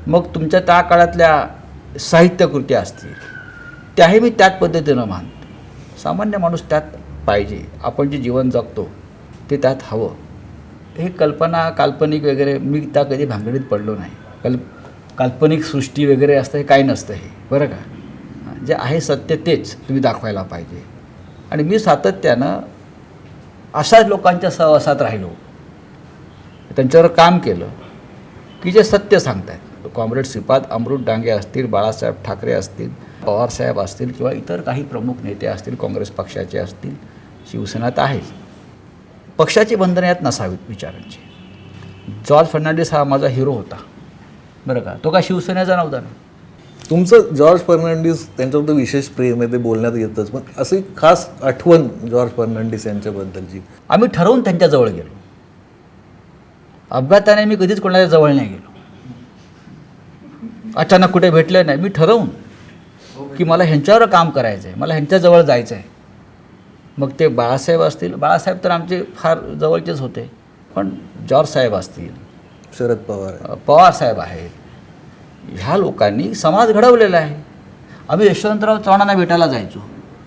मग तुमच्या त्या काळातल्या साहित्यकृती असतील त्याही मी त्याच पद्धतीनं मानतो. सामान्य माणूस त्यात पाहिजे. आपण जे जीवन जगतो ते त्यात हवं. हे कल्पना, काल्पनिक वगैरे मी त्या कधी भांगडीत पडलो नाही. काल्पनिक सृष्टी वगैरे असतं हे काही नसतं. हे बरं का, जे आहे सत्य तेच तुम्ही दाखवायला पाहिजे. आणि मी सातत्यानं अशाच लोकांच्या सहवासात राहिलो, त्यांच्यावर काम केलं की जे सत्य सांगतायत. कॉम्रेड श्रीपाद अमृत डांगे असतील, बाळासाहेब ठाकरे असतील, पवारसाहेब असतील किंवा इतर काही प्रमुख नेते असतील, काँग्रेस पक्षाचे असतील, शिवसेनात आहेच. पक्षाची बंधनं यात नसावीत विचारांची. जॉर्ज फर्नांडिस हा माझा हिरो होता, बरं का. तो काय शिवसेनेचा नव्हता ना. तुमचं जॉर्ज फर्नांडिस त्यांच्याबद्दल विशेष प्रेम आहे, ते बोलण्यात येतच. पण अशी खास आठवण जॉर्ज फर्नांडिस यांच्याबद्दलची? आम्ही ठरवून त्यांच्याजवळ गेलो. अपघाताने मी कधीच कोणाच्या जवळ नाही गेलो, अचानक कुठे भेटलं नाही. मी ठरवून की मला ह्यांच्यावर काम करायचं आहे, मला ह्यांच्याजवळ जायचं आहे. मग ते बाळासाहेब असतील, बाळासाहेब तर आमचे फार जवळचेच होते, पण जॉर्ज साहेब असतील, शरद पवार, पवारसाहेब आहेत, ह्या लोकांनी समाज घडवलेला आहे. आम्ही यशवंतराव चव्हाणांना भेटायला जायचो.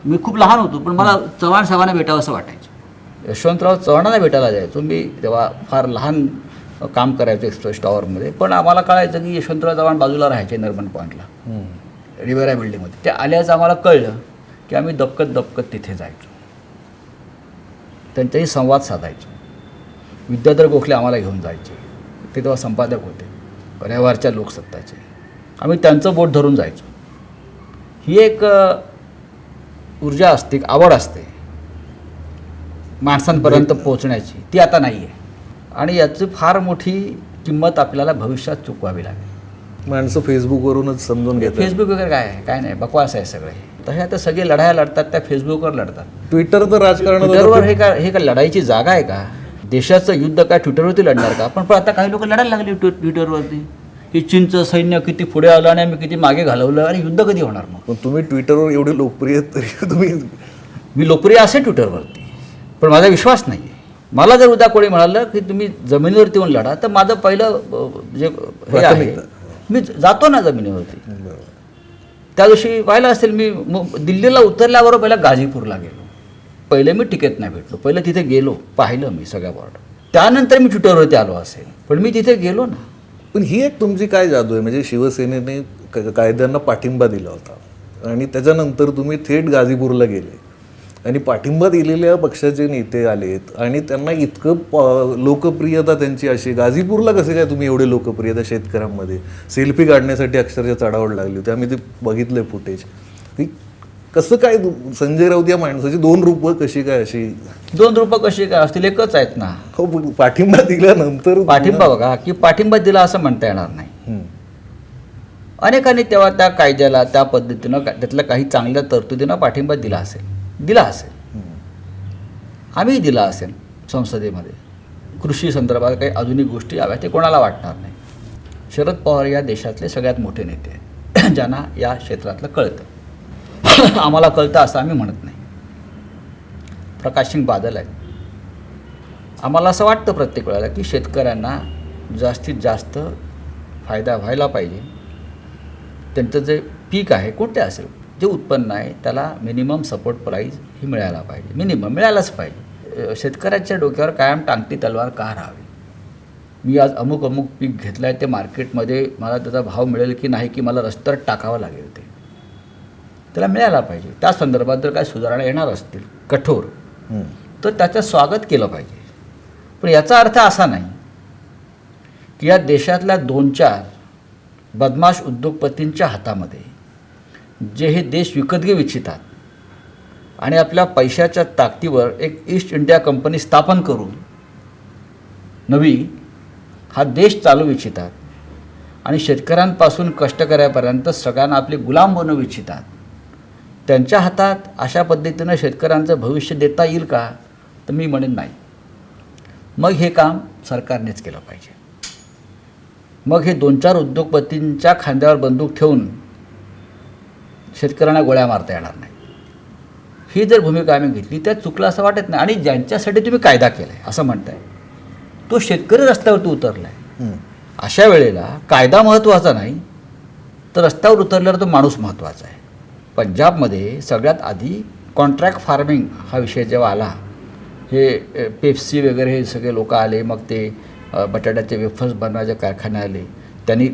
मी खूप लहान होतो, पण मला चव्हाण साहेबांना भेटावं असं वाटायचं. यशवंतराव चव्हाणांना भेटायला जायचो. मी तेव्हा फार लहान काम करायचो एक्सप्रेस टॉवरमध्ये, पण आम्हाला कळायचं की यशवंतराव चव्हाण बाजूला राहायचे नर्मन पॉईंटला, रिवेरा बिल्डिंगमध्ये. ते आल्याचं आम्हाला कळलं की आम्ही दबकत तिथे जायचो, त्यांच्याही संवाद साधायचो. विद्याधर गोखले आम्हाला घेऊन जायचे, ते तेव्हा संपादक होते रविवारच्या लोकसत्ताचे. आम्ही त्यांचं बोट धरून जायचो. ही एक ऊर्जा असते, आवड असते माणसांपर्यंत पोहोचण्याची, ती आता नाही आहे. आणि याची फार मोठी किंमत आपल्याला भविष्यात चुकवावी लागेल. माणसं फेसबुकवरूनच समजून घेतात. फेसबुक वगैरे काय आहे, काय नाही, बकवास आहे सगळे. तर हे आता सगळे लढाया लढतात त्या फेसबुकवर लढतात. ट्विटर तर राजकारणात ट्विटरवर हे का लढाईची जागा आहे का? देशाचं युद्ध काय ट्विटरवरती लढणार का? पण आता काही लोक लढायला लागले ट्विटरवरती की चीनचं सैन्य किती पुढे आलं आणि आम्ही किती मागे घालवलं, आणि युद्ध कधी होणार मग? पण तुम्ही ट्विटरवर एवढे लोकप्रिय आहेत तरी तुम्ही मी लोकप्रिय असेल ट्विटरवरती, पण माझा विश्वास नाही आहे. मला जर उद्या कोणी म्हणालं की तुम्ही जमिनीवरती येऊन लढा, तर माझं पहिलं जे हे आहे, मी जातो ना जमिनीवरती. त्या दिवशी पाहिलं असेल, मी दिल्लीला उतरल्यावर पहिला गाझीपूरला गेलो. पहिले मी तिकीट नाही भेटलो, पहिलं तिथे गेलो, पाहिलं मी सगळ्या बॉर्डर. त्यानंतर मी ट्विटरवरती आलो असेल, पण मी तिथे गेलो ना. पण ही एक तुमची काय जादू आहे, म्हणजे शिवसेनेने कायद्यांना पाठिंबा दिला होता आणि त्याच्यानंतर तुम्ही थेट गाझीपूरला गेले आणि पाठिंबा दिलेल्या पक्षाचे नेते आलेत आणि त्यांना इतकं लोकप्रियता त्यांची अशी. गाझीपूरला कसे काय तुम्ही एवढे लोकप्रियता शेतकऱ्यांमध्ये? सेल्फी काढण्यासाठी अक्षरशः चढावड लागली होती, आम्ही ते बघितलं फुटेज. ती कसं काय संजय राऊत या माणसाची 2 रूपं कशी काय अशी? 2 रूपं कशी काय असतील? एकच आहेत ना. हो, पाठिंबा दिल्यानंतर पाठिंबा बघा की पाठिंबा दिला असं म्हणता येणार नाही. अनेकांनी तेव्हा त्या कायद्याला, त्या पद्धतीनं, त्यातल्या काही चांगल्या तरतुदीनं पाठिंबा दिला असेल. आम्ही दिला असेल. संसदेमध्ये कृषी संदर्भात काही आधुनिक गोष्टी याव्या, ते कोणाला वाटणार नाही. शरद पवार या देशातले सगळ्यात मोठे नेते आहेत, ज्यांना या क्षेत्रातलं कळतं. आम्हाला कळतं असं आम्ही म्हणत नाही. प्रकाश सिंग बादल आहेत. आम्हाला असं वाटतं प्रत्येक वेळेला की शेतकऱ्यांना जास्तीत जास्त फायदा व्हायला पाहिजे. त्यांचं जे पीक आहे, कोणते असेल, जे उत्पन्न आहे, त्याला मिनिमम सपोर्ट प्राईस ही मिळायला पाहिजे. मिनिमम मिळायलाच पाहिजे. शेतकऱ्याच्या डोक्यावर कायम टांगती तलवार का राहावी? मी आज अमुक पीक घेतलं आहे, ते मार्केटमध्ये मला त्याचा भाव मिळेल की नाही, की मला रस्त्यावर टाकावं लागेल, ते त्याला मिळायला पाहिजे. त्या संदर्भात जर काही सुधारणा येणार असतील कठोर, तर त्याचं स्वागत केलं पाहिजे. पण याचा अर्थ असा नाही की या देशातल्या 2-4 बदमाश उद्योगपतींच्या हातामध्ये जे हे देश विकत घेऊ इच्छितात आणि आपल्या पैशाच्या ताकदीवर एक ईस्ट इंडिया कंपनी स्थापन करून नवी हा देश चालवू इच्छितात आणि शेतकऱ्यांपासून कष्टकऱ्यापर्यंत सगळ्यांना आपले गुलाम बनवू इच्छितात, त्यांच्या हातात अशा पद्धतीनं शेतकऱ्यांचं भविष्य देता येईल का? तर मी म्हणेन नाही. मग हे काम सरकारनेच केलं पाहिजे. मग हे 2-4 उद्योगपतींच्या खांद्यावर बंदूक ठेवून शेतकऱ्यांना गोळ्या मारता येणार नाही. ही जर भूमिका आम्ही घेतली, त्यात चुकलं असं वाटत नाही. आणि ज्यांच्यासाठी तुम्ही कायदा केला आहे असं म्हणताय, तो शेतकरी रस्त्यावरती उतरला आहे. अशा वेळेला कायदा महत्त्वाचा नाही, तर रस्त्यावर उतरल्यावर तो माणूस महत्त्वाचा आहे. पंजाबमध्ये सगळ्यात आधी कॉन्ट्रॅक्ट फार्मिंग हा विषय जेव्हा आला, हे पेप्सी वगैरे हे सगळे लोक आले, मग ते बटाट्याचे वेफर्स बनवायचे कारखाने आले, त्यांनी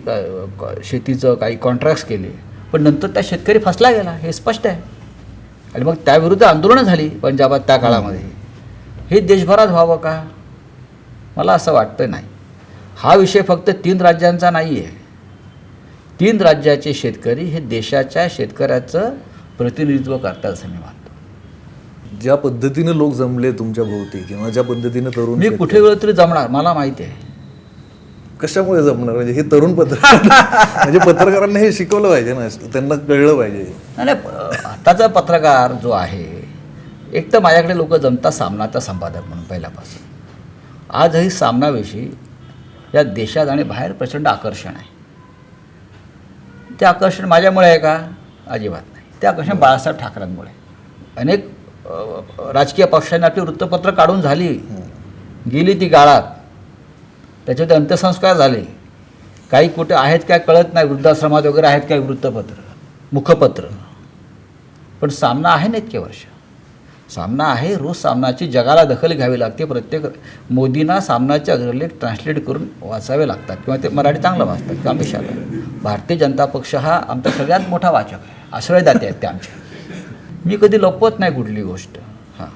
शेतीचं काही कॉन्ट्रॅक्ट्स केले, पण नंतर त्या शेतकरी फसला गेला, हे स्पष्ट आहे. आणि मग त्याविरुद्ध आंदोलनं झाली पंजाबात त्या काळामध्ये. हे देशभरात व्हावं का? मला असं वाटतं नाही. हा विषय फक्त 3 राज्यांचा नाही आहे. 3 राज्याचे शेतकरी हे देशाच्या शेतकऱ्याचं प्रतिनिधित्व करतात असं मी मानतो. ज्या पद्धतीने लोक जमले तुमच्या भोवती किंवा ज्या पद्धतीने तरुण, मी कुठे वेळ तरी जमणार, मला माहिती आहे. कशामुळे जमणार? म्हणजे हे तरुण पत्रकार म्हणजे पत्रकारांना हे शिकवलं पाहिजे ना, त्यांना कळलं पाहिजे. नाही, आताचा पत्रकार जो आहे, एक तर माझ्याकडे लोक जमतात सामनाचा संपादक म्हणून पहिल्यापासून. आजही सामनाविषयी या देशात आणि बाहेर प्रचंड आकर्षण आहे. ते आकर्षण माझ्यामुळे आहे का? अजिबात नाही. ते आकर्षण बाळासाहेब ठाकरेंमुळे. अनेक राजकीय पक्षांनी आपली वृत्तपत्र काढून झाली, गेली ती गाळात, त्याच्यामध्ये अंत्यसंस्कार झाले. काही कुठे आहेत काय कळत नाही, वृद्धाश्रमात वगैरे आहेत काय वृत्तपत्र, मुखपत्र. पण सामना आहे ना, इतके वर्ष सामना आहे. रोज सामनाची जगाला दखल घ्यावी लागते. प्रत्येक मोदींना सामनाचे अग्रलेख ट्रान्सलेट करून वाचावे लागतात, किंवा ते मराठी चांगलं वाचतात किंवा आम्ही भारतीय जनता पक्ष हा आमचा सगळ्यात मोठा वाचक आहे, आश्रयदाते आहेत ते आमचे. मी कधी लपवत नाही कुठली गोष्ट. हां,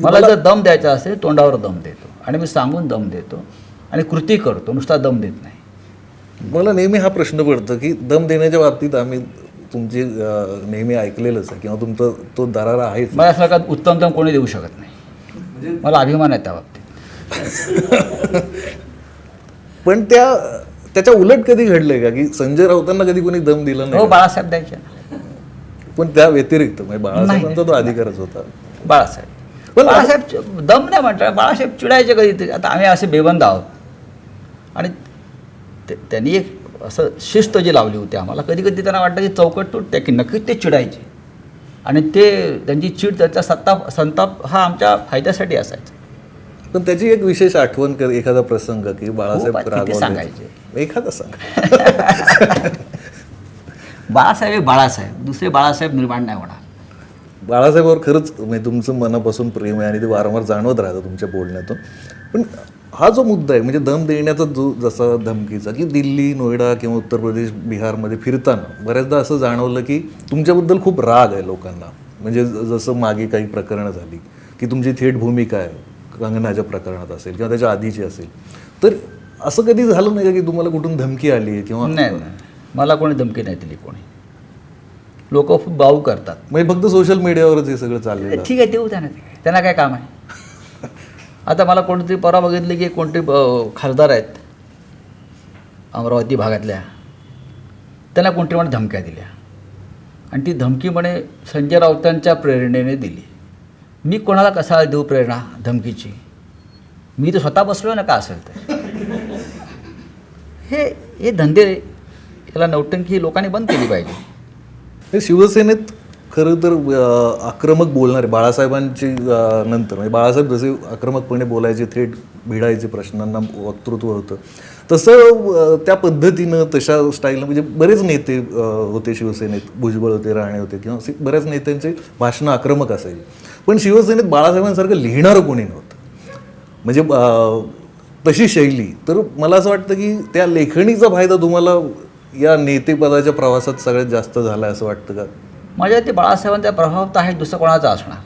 मला जर दम द्यायचा असेल तोंडावर दम देतो, आणि मी सांगून दम देतो आणि कृती करतो, नुसता दम देत नाही. मला नेहमी हा प्रश्न पडतो की दम देण्याच्या बाबतीत आम्ही तुमची नेहमी ऐकलेलंच आहे, किंवा तुमचा तो दरारा आहेच. मला असं का उत्तम कोणी देऊ शकत नाही. मला अभिमान आहे त्या बाबतीत. पण त्याच्या उलट कधी घडलंय का की संजय राऊतांना कधी कोणी दम दिला नाही? हो, बाळासाहेब द्यायचे. पण त्या व्यतिरिक्त म्हणजे बाळासाहेबांचा तो अधिकारच होता. बाळासाहेब पण बाळासाहेब दम नाही म्हटलं, बाळासाहेब चिडायचे कधी. आता आम्ही असे बेबंद आहोत आणि त्यांनी एक असं शिस्त जी लावली होती आम्हाला, कधी कधी त्यांना वाटतं की चौकट तुटते की नक्कीच ते चिडायचे आणि ते त्यांची चिड, त्यांचा संताप हा आमच्या फायद्यासाठी असायचा. पण त्याची एक विशेष आठवण एखादा प्रसंग की बाळासाहेब खूप आहेत, किती सांगायचे. एखादा सांग. बाळासाहेब हे बाळासाहेब, दुसरे बाळासाहेब निर्माण नाही होणार. बाळासाहेबांवर खरंच म्हणजे तुमचं मनापासून प्रेम आहे आणि ते वारंवार जाणवत राहतं तुमच्या बोलण्यातून. पण हा जो मुद्दा आहे म्हणजे दम देण्याचा जो जसा धमकीचा की दिल्ली, नोएडा किंवा उत्तर प्रदेश, बिहारमध्ये फिरताना बऱ्याचदा असं जाणवलं की तुमच्याबद्दल खूप राग आहे लोकांना. म्हणजे जसं मागे काही प्रकरणं झाली की तुमची थेट भूमिका आहे कंगनाच्या प्रकरणात असेल किंवा त्याच्या आधीची असेल, तर असं कधी झालं नाही का की तुम्हाला कुठून धमकी आली आहे किंवा? नाही, मला कोणी धमकी नाही दिली. कोणी लोक खूप बाऊ करतात. म्हणजे फक्त सोशल मीडियावरच हे सगळं चाललेलं? ठीक आहे, देऊ त्यांना, त्यांना काय काम आहे. आता मला कोणतरी परवा बघितले की कोणते खासदार आहेत अमरावती भागातल्या, त्यांना कोणतरी म्हणे धमक्या दिल्या आणि ती धमकी म्हणे संजय राऊतांच्या प्रेरणेने दिली. मी कोणाला कसा देऊ प्रेरणा धमकीची? मी तर स्वतः बसलो ना, का असेल तर. हे धंदे, याला नौटंकी लोकांनी बंद केली पाहिजे. हे शिवसेनेत खरं तर आक्रमक बोलणारे बाळासाहेबांची नंतर म्हणजे बाळासाहेब जसे आक्रमकपणे बोलायचे, थेट भिडायचे, प्रश्नांना वक्तृत्व होतं, तसं त्या पद्धतीनं तशा स्टाईलनं म्हणजे बरेच नेते होते शिवसेनेत. भुजबळ होते, राणे होते किंवा असे बऱ्याच नेत्यांचे भाषणं आक्रमक असायची. पण शिवसेनेत बाळासाहेबांसारखं लिहिणारं कोणी नव्हतं म्हणजे तशी शैली. तर मला असं वाटतं की त्या लेखणीचा फायदा तुम्हाला या नेतेपदाच्या प्रवासात सगळ्यात जास्त झाला आहे असं वाटतं का? माझ्या ते बाळासाहेबांचा प्रभाव तर आहे, दुसरा कोणाचा असणार.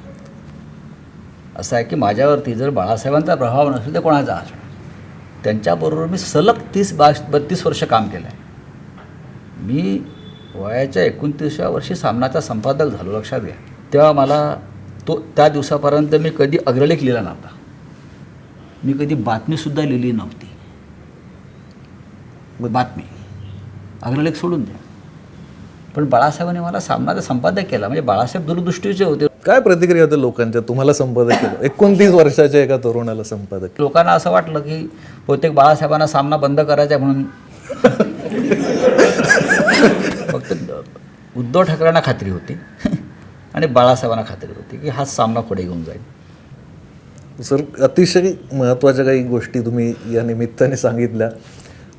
असं आहे की माझ्यावरती जर बाळासाहेबांचा प्रभाव नसेल तर कोणाचा असणार. त्यांच्याबरोबर मी सलग 32 वर्ष काम केलं आहे. मी वयाच्या 29व्या वर्षी सामनाचा संपादक झालो, लक्षात घ्या. तेव्हा मला त्या दिवसापर्यंत मी कधी अग्रलेख लिहिला नव्हता. मी कधी बातमीसुद्धा लिहिली नव्हती. बातमी अग्रलेख सोडून द्या. पण बाळासाहेबांनी मला सामनाचा संपादक केला. म्हणजे बाळासाहेब दूरदृष्टीचे होते. काय प्रतिक्रिया होत्या लोकांच्या? तुम्हाला संपादक केलं, 29 वर्षाच्या एका तरुणाला संपादक. लोकांना असं वाटलं की बहुतेक बाळासाहेबांना सामना बंद करायचा आहे म्हणून. फक्त उद्धव ठाकरेंना खात्री होती आणि बाळासाहेबांना खात्री होती की हा सामना पुढे घेऊन जाईल. सर, अतिशय महत्त्वाच्या काही गोष्टी तुम्ही या निमित्ताने सांगितल्या.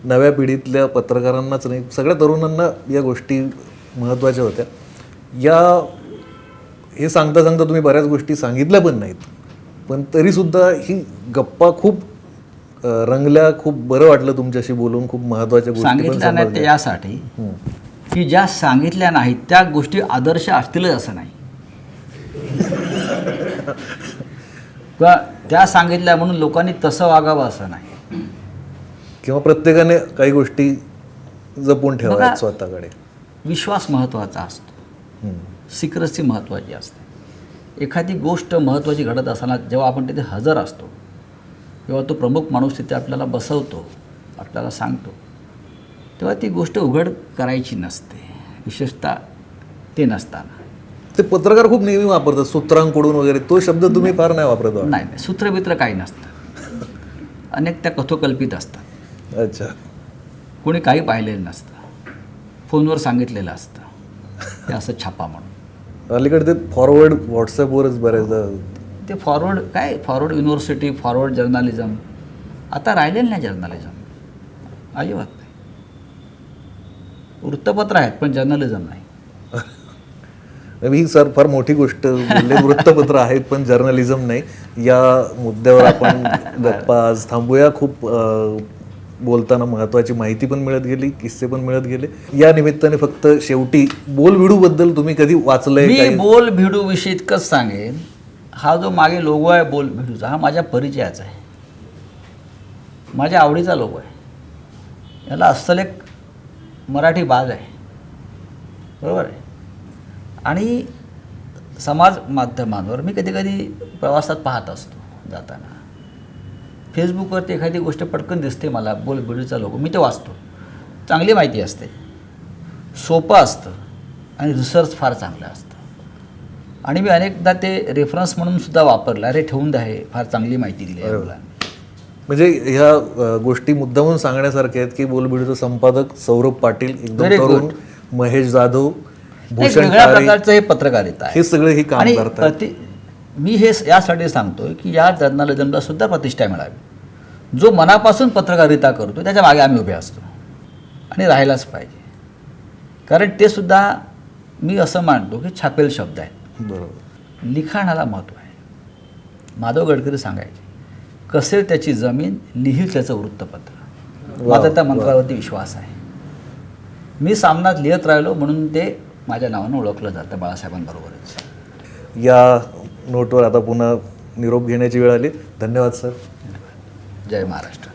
नव्या पिढीतल्या पत्रकारांनाच नाही, सगळ्या तरुणांना या गोष्टी महत्त्वाच्या होत्या. हे सांगता सांगता तुम्ही बऱ्याच गोष्टी सांगितल्या पण नाहीत, पण तरीसुद्धा ही गप्पा खूप रंगल्या. खूप बरं वाटलं तुमच्याशी बोलून. खूप महत्त्वाच्या गोष्टी सांगितल्या नाहीत ते यासाठी की ज्या सांगितल्या नाहीत त्या गोष्टी आदर्श असतीलच असं नाही, किंवा त्या सांगितल्या म्हणून लोकांनी तसं वागावं असं नाही. किंवा प्रत्येकाने काही गोष्टी जपून ठेवाव्यात स्वतःकडे. विश्वास महत्त्वाचा असतो, सिक्रेसी महत्त्वाची असते. एखादी गोष्ट महत्त्वाची घडत असताना जेव्हा आपण तिथे हजर असतो, जेव्हा तो प्रमुख माणूस तिथे आपल्याला बसवतो, आपल्याला सांगतो, तेव्हा ती गोष्ट उघड करायची नसते, विशेषतः ते नसताना. ते पत्रकार खूप नेहमी वापरतात सूत्रांकडून वगैरे. तो शब्द तुम्ही फार नाही वापरत? नाही, सूत्रबित्र काही नसतं. अनेक त्या कथोकल्पित असतात. अच्छा. कोणी काही पाहिलेलं नसतं, फोनवर सांगितलेलं असतं ते असं छापा म्हणून. अलीकडे ते फॉरवर्ड व्हॉट्सअपवरच बऱ्याचदा ते फॉरवर्ड युनिव्हर्सिटी, फॉरवर्ड जर्नलिझम आता राहिलेलं नाही. जर्नलिझम अजिबात नाही. वृत्तपत्र आहेत पण जर्नलिझम नाही. ही सर फार मोठी गोष्ट बोलले. वृत्तपत्र आहेत पण जर्नलिझम नाही. या मुद्द्यावर आपण गप्पा आज थांबूया. खूप बोलताना महत्त्वाची माहिती पण मिळत गेली, किस्से पण मिळत गेले. या निमित्ताने फक्त शेवटी बोलभिडूबद्दल तुम्ही कधी वाचलंय? मी बोलभिडू विषयी इतकंच सांगेन, हा जो मागे लोगो आहे बोलभिडूचा, हा माझ्या परिचयाचा आहे, माझ्या आवडीचा लोगो आहे. याला अस्सल एक मराठी बाज आहे, बरोबर आहे. आणि समाज माध्यमांवर मी कधी कधी प्रवासात पाहत असतो जाताना, फेसबुकवरती एखादी गोष्ट पटकन दिसते मला, बोलबिडूचा लोगो, मी ते वाचतो. चांगली माहिती असते, सोपं असतं आणि रिसर्च फार चांगलं असतं. आणि मी अनेकदा ते रेफरन्स म्हणून सुद्धा वापरलं. अरे ठेवून द्या, हे फार चांगली माहिती दिली आहे मुलांनी. म्हणजे ह्या गोष्टी मुद्दामून सांगण्यासारख्या आहेत की बोलबिडूचे संपादक सौरभ पाटील, एकदम Very तरुण, महेश जाधव, एक भूषण वेगळ्या तारे, प्रकारचं हे पत्रकारिता आहे. हे सगळे ही काम आणि करतात. मी हे यासाठी सांगतोय की या जर्नलिझमला सुद्धा प्रतिष्ठा मिळावी. जो मनापासून पत्रकारिता करतो त्याच्या मागे आम्ही उभे असतो आणि राहायलाच पाहिजे. कारण ते सुद्धा मी असं मानतो की छापेल शब्द आहेत. बरोबर. लिखाणाला महत्त्व आहे. माधव गडकरी सांगायचे, कसेल त्याची जमीन, लिहील त्याचं वृत्तपत्र. माझा त्या मंत्रावरती विश्वास आहे. मी सामनात लिहित राहिलो म्हणून ते माझ्या नावानं ओळखलं जातं बाळासाहेबांबरोबरच. या नोटवर आता पुन्हा निरोप घेण्याची वेळ आली. धन्यवाद सर. जय महाराष्ट्र.